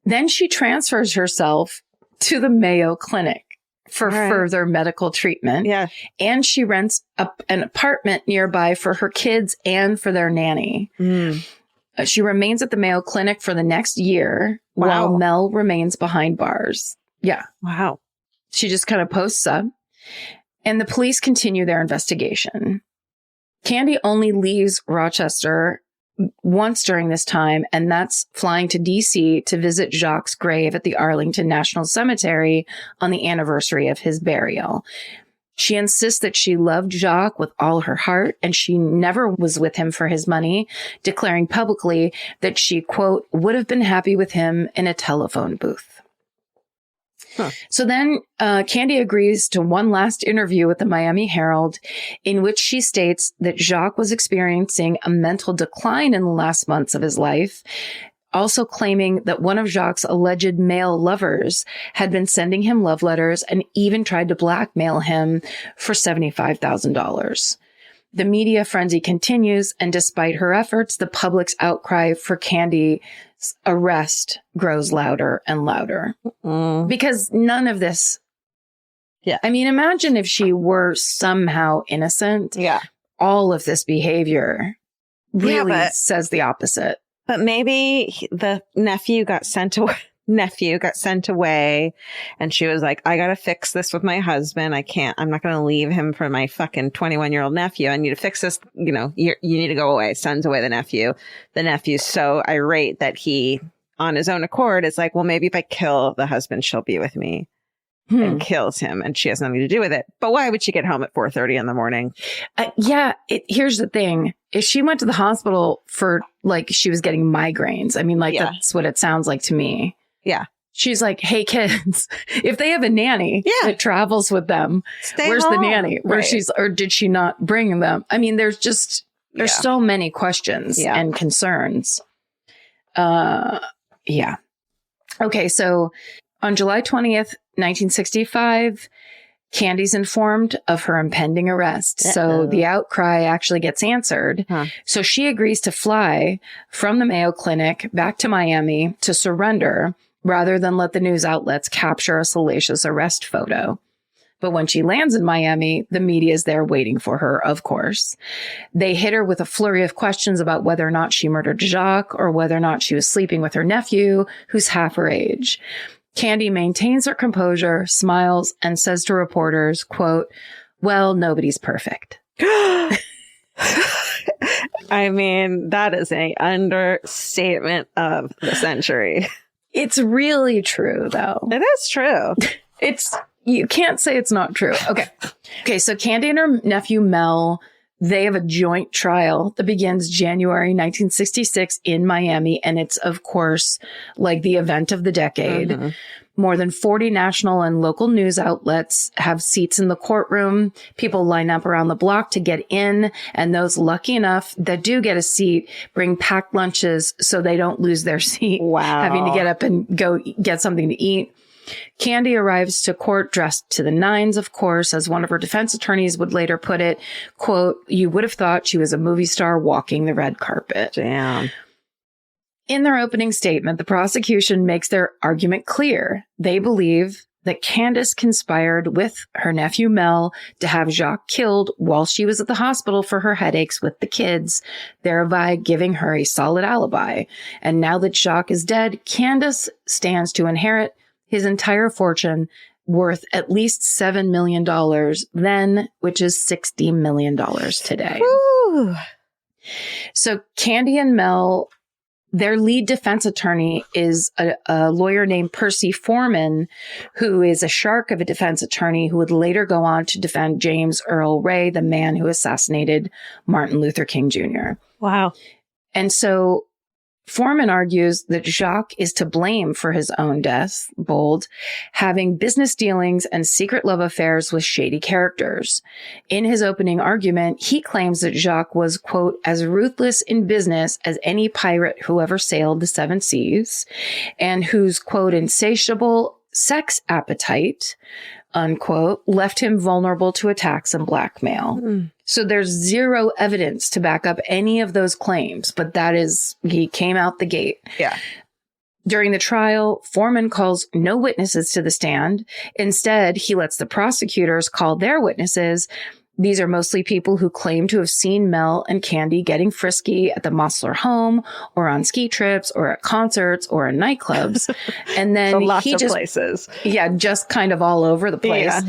Then she transfers herself to the Mayo Clinic for further medical treatment. Yeah. And she rents an apartment nearby for her kids and for their nanny. She remains at the Mayo Clinic for the next year while Mel remains behind bars. Yeah. Wow. She just kind of posts up and the police continue their investigation. Candy only leaves Rochester once during this time, and that's flying to D.C. to visit Jacques' grave at the Arlington National Cemetery on the anniversary of his burial. She insists that she loved Jacques with all her heart, and she never was with him for his money, declaring publicly that she, quote, would have been happy with him in a telephone booth. So then Candy agrees to one last interview with the Miami Herald in which she states that Jacques was experiencing a mental decline in the last months of his life, also claiming that one of Jacques' alleged male lovers had been sending him love letters and even tried to blackmail him for $75,000. The media frenzy continues, and despite her efforts, the public's outcry for Candy's arrest grows louder and louder. Because none of this... Yeah. I mean, imagine if she were somehow innocent. Yeah. All of this behavior really says the opposite. But maybe the nephew got sent away. And she was like, I got to fix this with my husband. I'm not going to leave him for my fucking 21-year-old nephew. I need to fix this. You know, you need to go away. Sends away the nephew. The nephew's so irate that he, on his own accord, is like, well, maybe if I kill the husband, she'll be with me. And kills him. And she has nothing to do with it. But why would she get home at 4:30 in the morning? Here's the thing. If she went to the hospital for like she was getting migraines, I mean, like that's what it sounds like to me. Yeah. She's like, hey, kids, if they have a nanny that travels with them, where's the nanny? Or did she not bring them? I mean, there's so many questions and concerns. Okay. So on July 20th, 1965, Candy's informed of her impending arrest. So the outcry actually gets answered. So she agrees to fly from the Mayo Clinic back to Miami to surrender rather than let the news outlets capture a salacious arrest photo. But when she lands in Miami, the media is there waiting for her, of course. They hit her with a flurry of questions about whether or not she murdered Jacques or whether or not she was sleeping with her nephew, who's half her age. Candy maintains her composure, smiles, and says to reporters, quote, well, nobody's perfect. I mean, that is an understatement of the century. It's really true, though. It is true. You can't say it's not true. Okay. So Candy and her nephew, Mel, they have a joint trial that begins January 1966 in Miami. And it's, of course, like the event of the decade. More than 40 national and local news outlets have seats in the courtroom. People line up around the block to get in. And those lucky enough that do get a seat bring packed lunches so they don't lose their seat. Wow. Having to get up and go get something to eat. Candy arrives to court dressed to the nines, of course, as one of her defense attorneys would later put it, quote, you would have thought she was a movie star walking the red carpet. Damn. In their opening statement, the prosecution makes their argument clear. They believe that Candace conspired with her nephew Mel to have Jacques killed while she was at the hospital for her headaches with the kids, thereby giving her a solid alibi. And now that Jacques is dead, Candace stands to inherit his entire fortune, worth at least $7 million then, which is $60 million today. Woo. So Candy and Mel, Their lead defense attorney is a lawyer named Percy Foreman, who is a shark of a defense attorney who would later go on to defend James Earl Ray, the man who assassinated Martin Luther King Jr. Wow. And so Foreman argues that Jacques is to blame for his own death, bold, having business dealings and secret love affairs with shady characters. In his opening argument, he claims that Jacques was, quote, as ruthless in business as any pirate who ever sailed the seven seas, and whose, quote, insatiable sex appetite, unquote, left him vulnerable to attacks and blackmail. So there's zero evidence to back up any of those claims, but he came out the gate. Yeah. During the trial, Foreman calls no witnesses to the stand. Instead, he lets the prosecutors call their witnesses. These are mostly people who claim to have seen Mel and Candy getting frisky at the Mossler home or on ski trips or at concerts or in nightclubs. And then so lots of places. Yeah, just kind of all over the place. Yeah.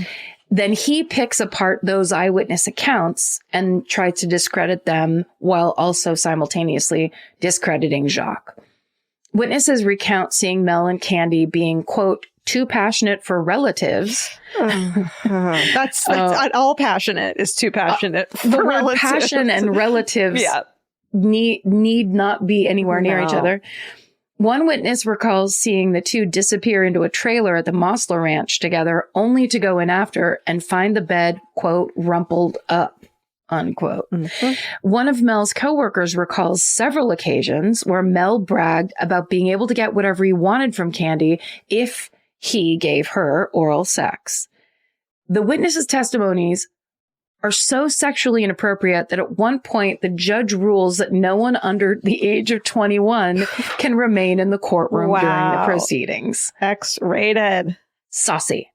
Then he picks apart those eyewitness accounts and tries to discredit them while also simultaneously discrediting Jacques. Witnesses recount seeing Mel and Candy being, quote, too passionate for relatives. That's all passionate is too passionate for the relatives. Word passion and relatives need not be anywhere near each other. One witness recalls seeing the two disappear into a trailer at the Mossler Ranch together, only to go in after and find the bed, quote, rumpled up, unquote. Mm-hmm. One of Mel's coworkers recalls several occasions where Mel bragged about being able to get whatever he wanted from Candy if he gave her oral sex. The witnesses' testimonies are so sexually inappropriate that at one point the judge rules that no one under the age of 21 can remain in the courtroom during the proceedings. X-rated. Saucy.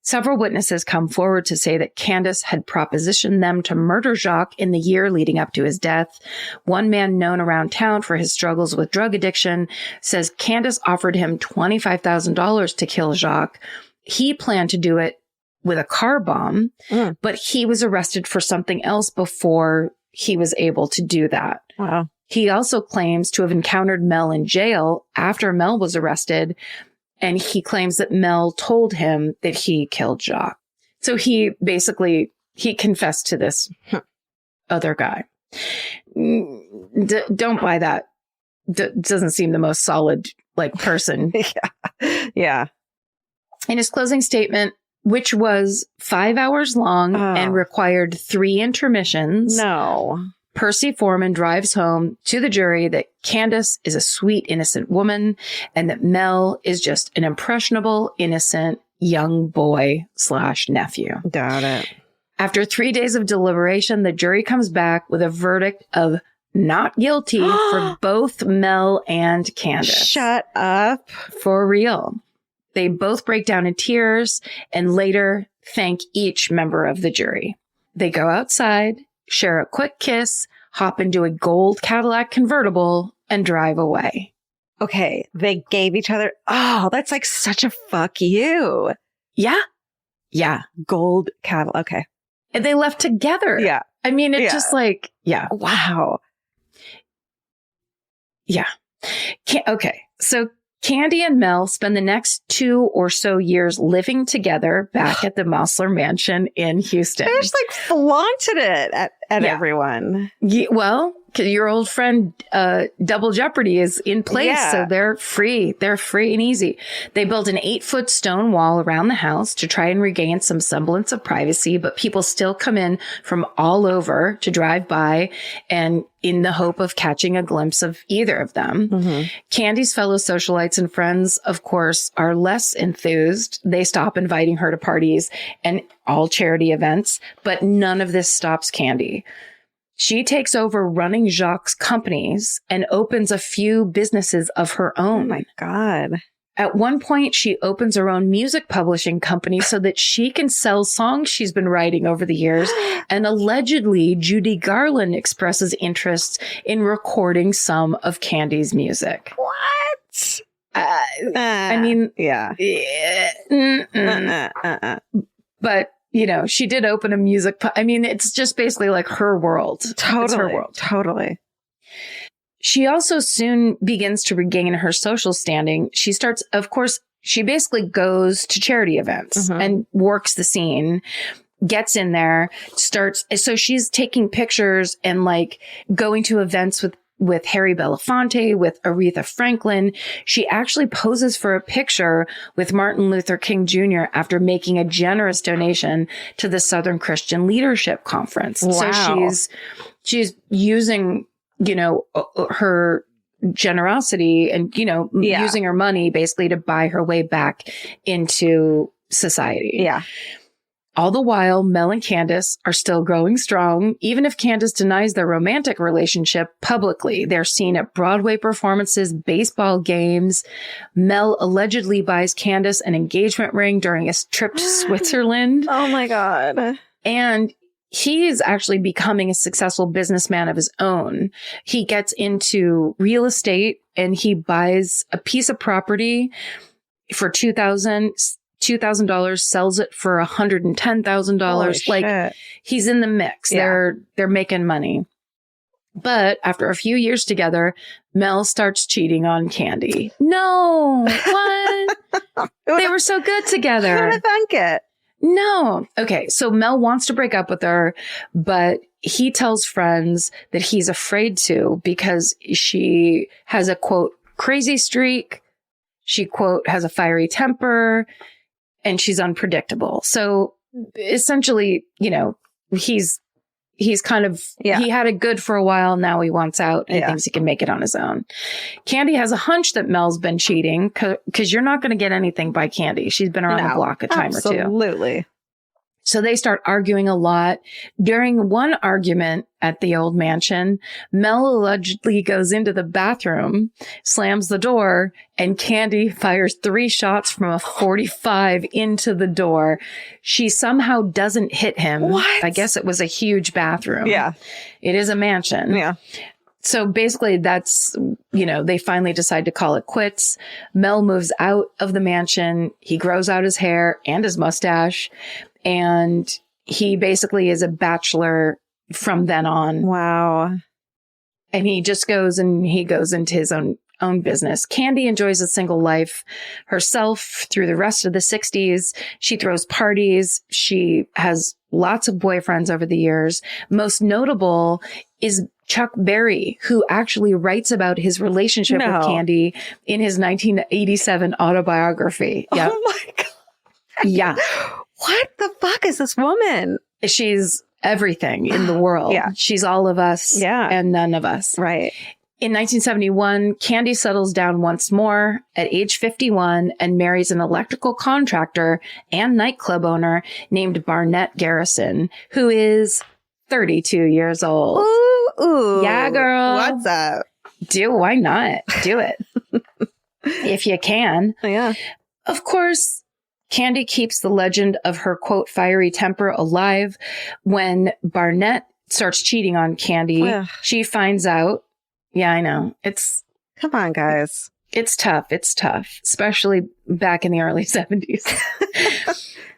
Several witnesses come forward to say that Candace had propositioned them to murder Jacques in the year leading up to his death. One man known around town for his struggles with drug addiction says Candace offered him $25,000 to kill Jacques. He planned to do it with a car bomb, but he was arrested for something else before he was able to do that. Wow. He also claims to have encountered Mel in jail after Mel was arrested, and he claims that Mel told him that he killed Jacques. So he confessed to this other guy. Don't buy that. Doesn't seem the most solid, person. Yeah. In his closing statement, which was 5 hours long and required 3 intermissions. No. Percy Foreman drives home to the jury that Candace is a sweet, innocent woman and that Mel is just an impressionable, innocent young boy / nephew. Got it. After 3 days of deliberation, the jury comes back with a verdict of not guilty for both Mel and Candace. Shut up. For real. They both break down in tears and later thank each member of the jury. They go outside, share a quick kiss, hop into a gold Cadillac convertible, and drive away. Okay, they gave each other... Oh, that's like such a fuck you. Yeah. Yeah. Gold Cadillac. Okay. And they left together. Yeah. I mean, it's just like... Yeah. Wow. Yeah. Okay, so... Candy and Mel spend the next 2 or so years living together back at the Mossler mansion in Houston. They just flaunted it at everyone. Yeah, well, your old friend Double Jeopardy is in place, so they're free. They're free and easy. They built an 8-foot stone wall around the house to try and regain some semblance of privacy, but people still come in from all over to drive by and in the hope of catching a glimpse of either of them. Mm-hmm. Candy's fellow socialites and friends, of course, are less enthused. They stop inviting her to parties and all charity events, but none of this stops Candy. She takes over running Jacques' companies and opens a few businesses of her own. Oh my God. At one point, she opens her own music publishing company so that she can sell songs she's been writing over the years. And allegedly, Judy Garland expresses interest in recording some of Candy's music. What? I mean, yeah. But, she did open a music. I mean, it's just basically like her world. Totally. It's her world. Totally. She also soon begins to regain her social standing. She starts, of course, she basically goes to charity events and works the scene, gets in there, starts. So she's taking pictures and like going to events with Harry Belafonte, with Aretha Franklin. She actually poses for a picture with Martin Luther King Jr. after making a generous donation to the Southern Christian Leadership Conference. Wow. So she's using, you know, her generosity and, you know, using her money basically to buy her way back into society. Yeah. All the while, Mel and Candace are still growing strong. Even if Candace denies their romantic relationship publicly, they're seen at Broadway performances, baseball games. Mel allegedly buys Candace an engagement ring during a trip to Switzerland. Oh my God. And he is actually becoming a successful businessman of his own. He gets into real estate and he buys a piece of property for $2,000, sells it for $110,000. Like he's in the mix. Yeah. They're making money. But after a few years together, Mel starts cheating on Candy. No, what? They were so good together. Who would have thunk it? No. Okay. So Mel wants to break up with her, but he tells friends that he's afraid to because she has a quote, crazy streak. She quote, has a fiery temper and she's unpredictable. So essentially, you know, he's kind of, he had it good for a while. Now he wants out and he thinks he can make it on his own. Candy has a hunch that Mel's been cheating because you're not going to get anything by Candy. She's been around the block a time or two. Absolutely. So they start arguing a lot. During one argument at the old mansion, Mel allegedly goes into the bathroom, slams the door, and Candy fires 3 shots from a 45 into the door. She somehow doesn't hit him. What? I guess it was a huge bathroom. Yeah. It is a mansion. Yeah. So basically that's, you know, they finally decide to call it quits. Mel moves out of the mansion. He grows out his hair and his mustache. And he basically is a bachelor from then on. Wow. And he just goes into his own business. Candy enjoys a single life herself through the rest of the 60s. She throws parties. She has lots of boyfriends over the years. Most notable is Chuck Berry, who actually writes about his relationship with Candy in his 1987 autobiography. Yep. Oh my God. Yeah. What the fuck is this woman? She's everything in the world. Yeah. She's all of us and none of us. Right. In 1971, Candy settles down once more at age 51 and marries an electrical contractor and nightclub owner named Barnett Garrison, who is 32 years old. Ooh. Yeah, girl. What's up? Why not? Do it. If you can. Yeah. Of course, Candy keeps the legend of her, quote, fiery temper alive. When Barnett starts cheating on Candy, she finds out. Yeah, I know. Come on, guys. It's tough. It's tough, especially back in the early 70s.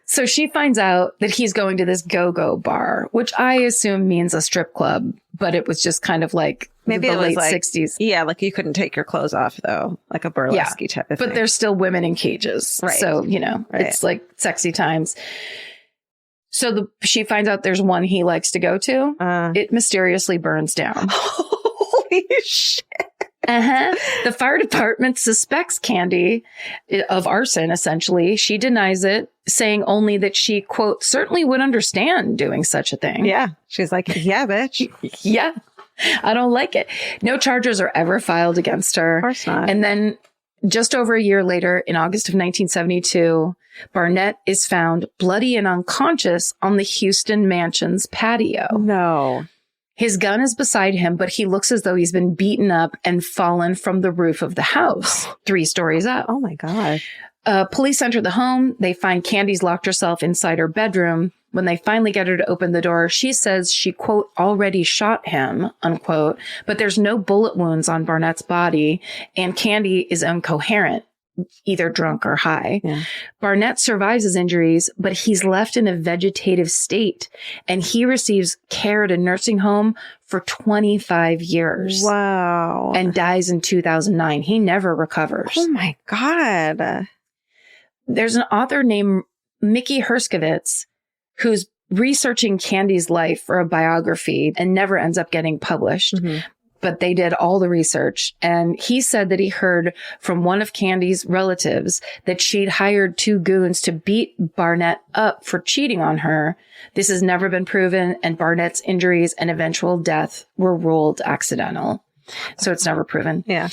So she finds out that he's going to this go-go bar, which I assume means a strip club, but it was just kind of like maybe the it was late like, 60s. Yeah, like you couldn't take your clothes off, though, like a burlesque type of thing. But there's still women in cages. Right. So, you know, it's like sexy times. So she finds out there's one he likes to go to. It mysteriously burns down. Holy shit. The fire department suspects Candy of arson, essentially. She denies it, saying only that she, quote, certainly would understand doing such a thing. Yeah. She's like, yeah, bitch. Yeah. I don't like it. No charges are ever filed against her. Of course not. And then just over a year later, in August of 1972, Barnett is found bloody and unconscious on the Houston mansion's patio. No. His gun is beside him, but he looks as though he's been beaten up and fallen from the roof of the house, 3 stories up. Oh, my God. Police enter the home. They find Candy's locked herself inside her bedroom. When they finally get her to open the door, she says she, quote, already shot him, unquote, but there's no bullet wounds on Barnett's body, and Candy is incoherent. either drunk or high. Yeah. Barnett survives his injuries, but he's left in a vegetative state, and he receives care at a nursing home for 25 years. Wow. And dies in 2009. He never recovers. Oh my God. There's an author named Mickey Herskowitz who's researching Candy's life for a biography and never ends up getting published. Mm-hmm. But they did all the research. And he said that he heard from one of Candy's relatives that she'd hired 2 goons to beat Barnett up for cheating on her. This has never been proven, and Barnett's injuries and eventual death were ruled accidental. So it's never proven. Yeah.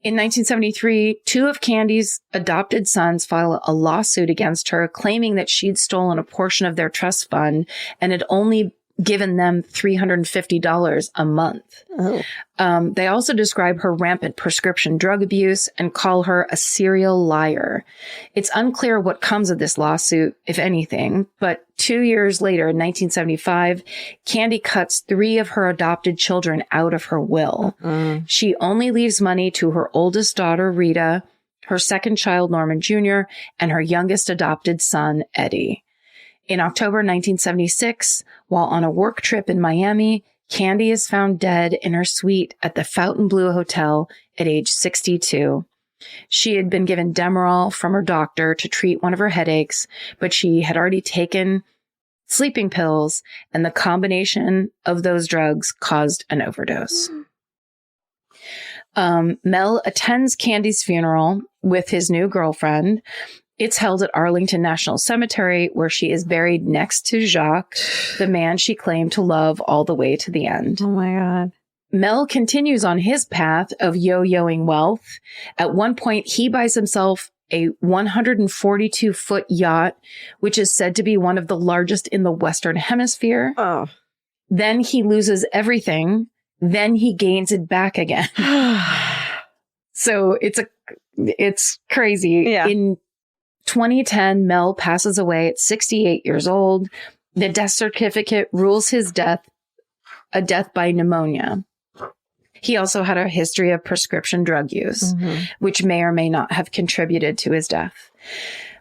In 1973, 2 of Candy's adopted sons filed a lawsuit against her, claiming that she'd stolen a portion of their trust fund and had only given them $350 a month. Oh. They also describe her rampant prescription drug abuse and call her a serial liar. It's unclear what comes of this lawsuit, if anything, but 2 years later, in 1975, Candy cuts 3 of her adopted children out of her will. She only leaves money to her oldest daughter, Rita, her second child, Norman Jr., and her youngest adopted son, Eddie. In October 1976, while on a work trip in Miami, Candy is found dead in her suite at the Fontainebleau Hotel at age 62. She had been given Demerol from her doctor to treat one of her headaches, but she had already taken sleeping pills, and the combination of those drugs caused an overdose. Mel attends Candy's funeral with his new girlfriend. It's held at Arlington National Cemetery, where she is buried next to Jacques, the man she claimed to love all the way to the end. Oh my God. Mel continues on his path of yo-yoing wealth. At one point, he buys himself a 142-foot yacht, which is said to be one of the largest in the Western Hemisphere. Oh. Then he loses everything. Then he gains it back again. So it's crazy. Yeah. In 2010, Mel passes away at 68 years old. The death certificate rules his death a death by pneumonia. He also had a history of prescription drug use, which may or may not have contributed to his death.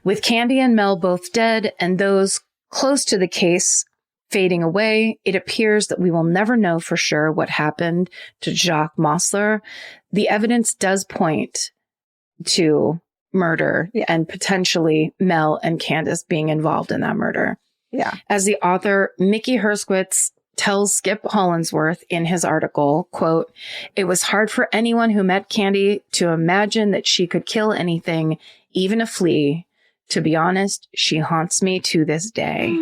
With Candy and Mel both dead and those close to the case fading away, it appears that we will never know for sure what happened to Jacques Mossler. The evidence does point to murder and potentially Mel and Candace being involved in that murder. Yeah. As the author, Mickey Herskowitz, tells Skip Hollandsworth in his article, quote, "It was hard for anyone who met Candy to imagine that she could kill anything, even a flea. To be honest, she haunts me to this day."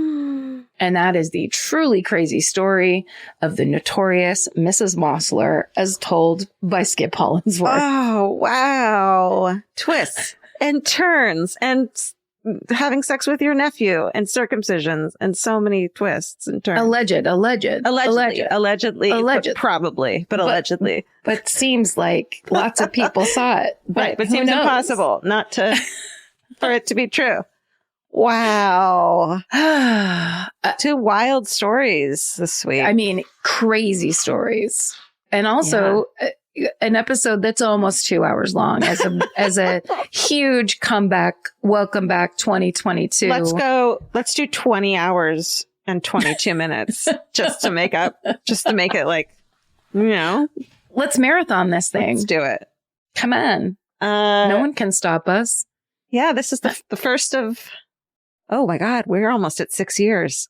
And that is the truly crazy story of the notorious Mrs. Mossler, as told by Skip Hollandsworth. Oh, wow. Twists and turns and having sex with your nephew and circumcisions and so many twists and turns. Allegedly. Probably, but allegedly. But seems like lots of people saw it. But it seems impossible not to, for it to be true. Wow. 2 wild stories this week. I mean, crazy stories. And also an episode that's almost 2 hours long as a huge comeback. Welcome back 2022. Let's do 20 hours and 22 minutes just to make it like, let's marathon this thing. Let's do it. Come on. No one can stop us. Yeah, this is the first of, oh my God, we're almost at 6 years.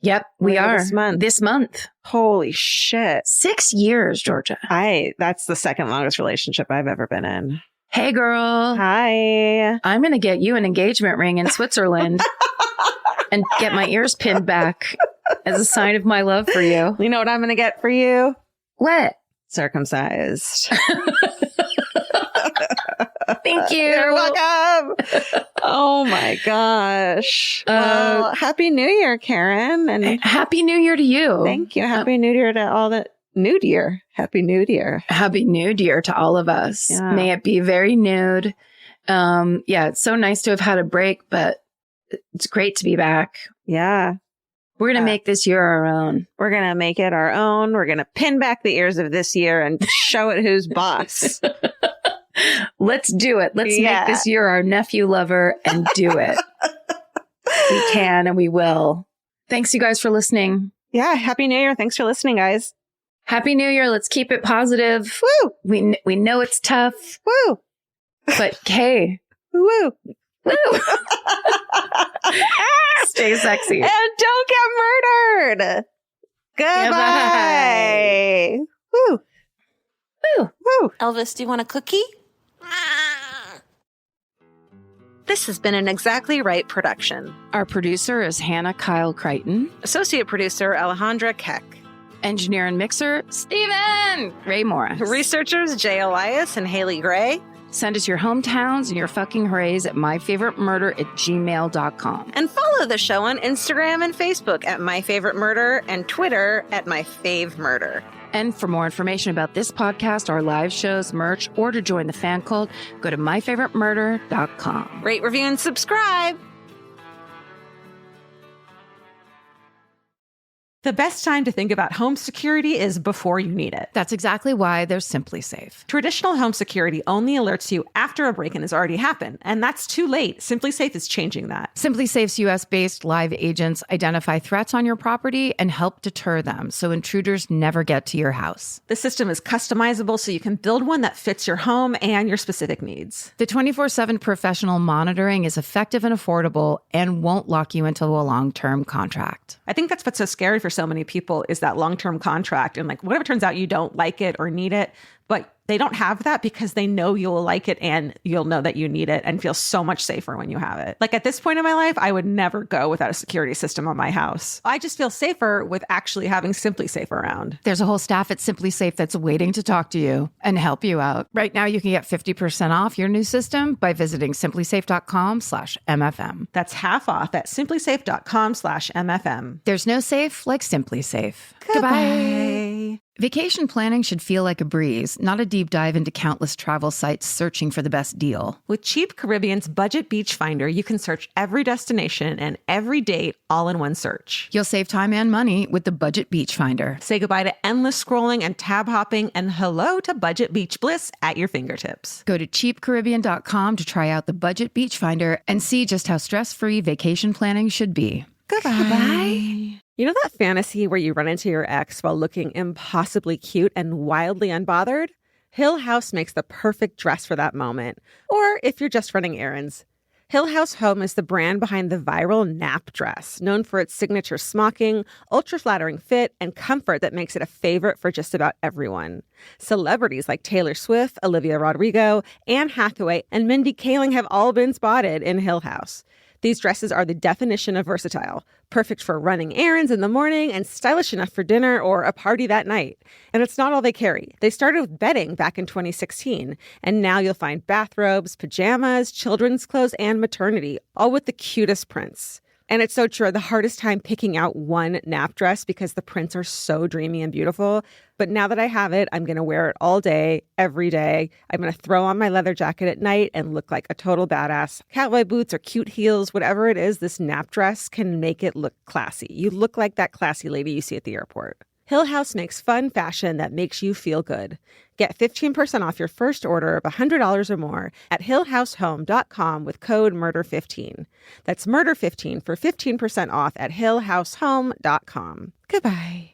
Yep, we are. This month. Holy shit. 6 years, Georgia. That's the second longest relationship I've ever been in. Hey, girl. Hi. I'm going to get you an engagement ring in Switzerland and get my ears pinned back as a sign of my love for you. You know what I'm going to get for you? What? Circumcised. Thank you. You're welcome. Oh my gosh. Well, Happy New Year, Karen. And Happy New Year to you. Thank you. Happy New Year to all the nude year. Happy Nude Year. Happy Nude Year to all of us. Yeah. May it be very nude. It's so nice to have had a break, but it's great to be back. Yeah. We're going to make this year our own. We're going to make it our own. We're going to pin back the ears of this year and show it who's boss. Let's do it. Let's make this year our nephew lover and do it. We can and we will. Thanks, you guys, for listening. Yeah. Happy New Year. Thanks for listening, guys. Happy New Year. Let's keep it positive. Woo! We know it's tough. Woo! But hey. Woo! Woo! Stay sexy. And don't get murdered. Goodbye. Woo! Woo! Woo! Elvis, do you want a cookie? This has been an Exactly Right production. Our producer is Hannah Kyle Crichton. Associate producer, Alejandra Keck. Engineer and mixer, Steven Ray Morris. Researchers, Jay Elias and Haley Gray. Send us your hometowns and your fucking hoorays at myfavoritemurder@gmail.com. And follow the show on Instagram and Facebook at My Favorite Murder and Twitter at My Fave Murder. And for more information about this podcast, our live shows, merch, or to join the fan cult, go to myfavoritemurder.com. Rate, review, and subscribe. The best time to think about home security is before you need it. That's exactly why they're Simply Safe. Traditional home security only alerts you after a break-in has already happened, and that's too late. Simply Safe is changing that. Simply Safe's US-based live agents identify threats on your property and help deter them so intruders never get to your house. The system is customizable so you can build one that fits your home and your specific needs. The 24/7 professional monitoring is effective and affordable and won't lock you into a long-term contract. I think that's what's so scary for so many people is that long-term contract. And like, what if it turns out you don't like it or need it, but they don't have that because they know you'll like it and you'll know that you need it and feel so much safer when you have it. Like at this point in my life, I would never go without a security system on my house. I just feel safer with actually having Simply Safe around. There's a whole staff at Simply Safe that's waiting to talk to you and help you out. Right now, you can get 50% off your new system by visiting simplysafe.com/MFM. That's half off at simplysafe.com/MFM. There's no safe like Simply Safe. Goodbye. Vacation planning should feel like a breeze, not a deep dive into countless travel sites searching for the best deal. With Cheap Caribbean's Budget Beach Finder, you can search every destination and every date all in one search. You'll save time and money with the Budget Beach Finder. Say goodbye to endless scrolling and tab hopping and hello to Budget Beach Bliss at your fingertips. Go to cheapcaribbean.com to try out the Budget Beach Finder and see just how stress-free vacation planning should be. Goodbye. Goodbye. You know that fantasy where you run into your ex while looking impossibly cute and wildly unbothered? Hill House makes the perfect dress for that moment. Or if you're just running errands. Hill House Home is the brand behind the viral nap dress, known for its signature smocking, ultra-flattering fit, and comfort that makes it a favorite for just about everyone. Celebrities like Taylor Swift, Olivia Rodrigo, Anne Hathaway, and Mindy Kaling have all been spotted in Hill House. These dresses are the definition of versatile, perfect for running errands in the morning and stylish enough for dinner or a party that night. And it's not all they carry. They started with bedding back in 2016, and now you'll find bathrobes, pajamas, children's clothes, and maternity, all with the cutest prints. And it's so true. The hardest time picking out one nap dress because the prints are so dreamy and beautiful. But now that I have it, I'm going to wear it all day, every day. I'm going to throw on my leather jacket at night and look like a total badass. Cowboy boots or cute heels, whatever it is, this nap dress can make it look classy. You look like that classy lady you see at the airport. Hill House makes fun fashion that makes you feel good. Get 15% off your first order of $100 or more at hillhousehome.com with code MURDER15. That's MURDER15 for 15% off at hillhousehome.com. Goodbye.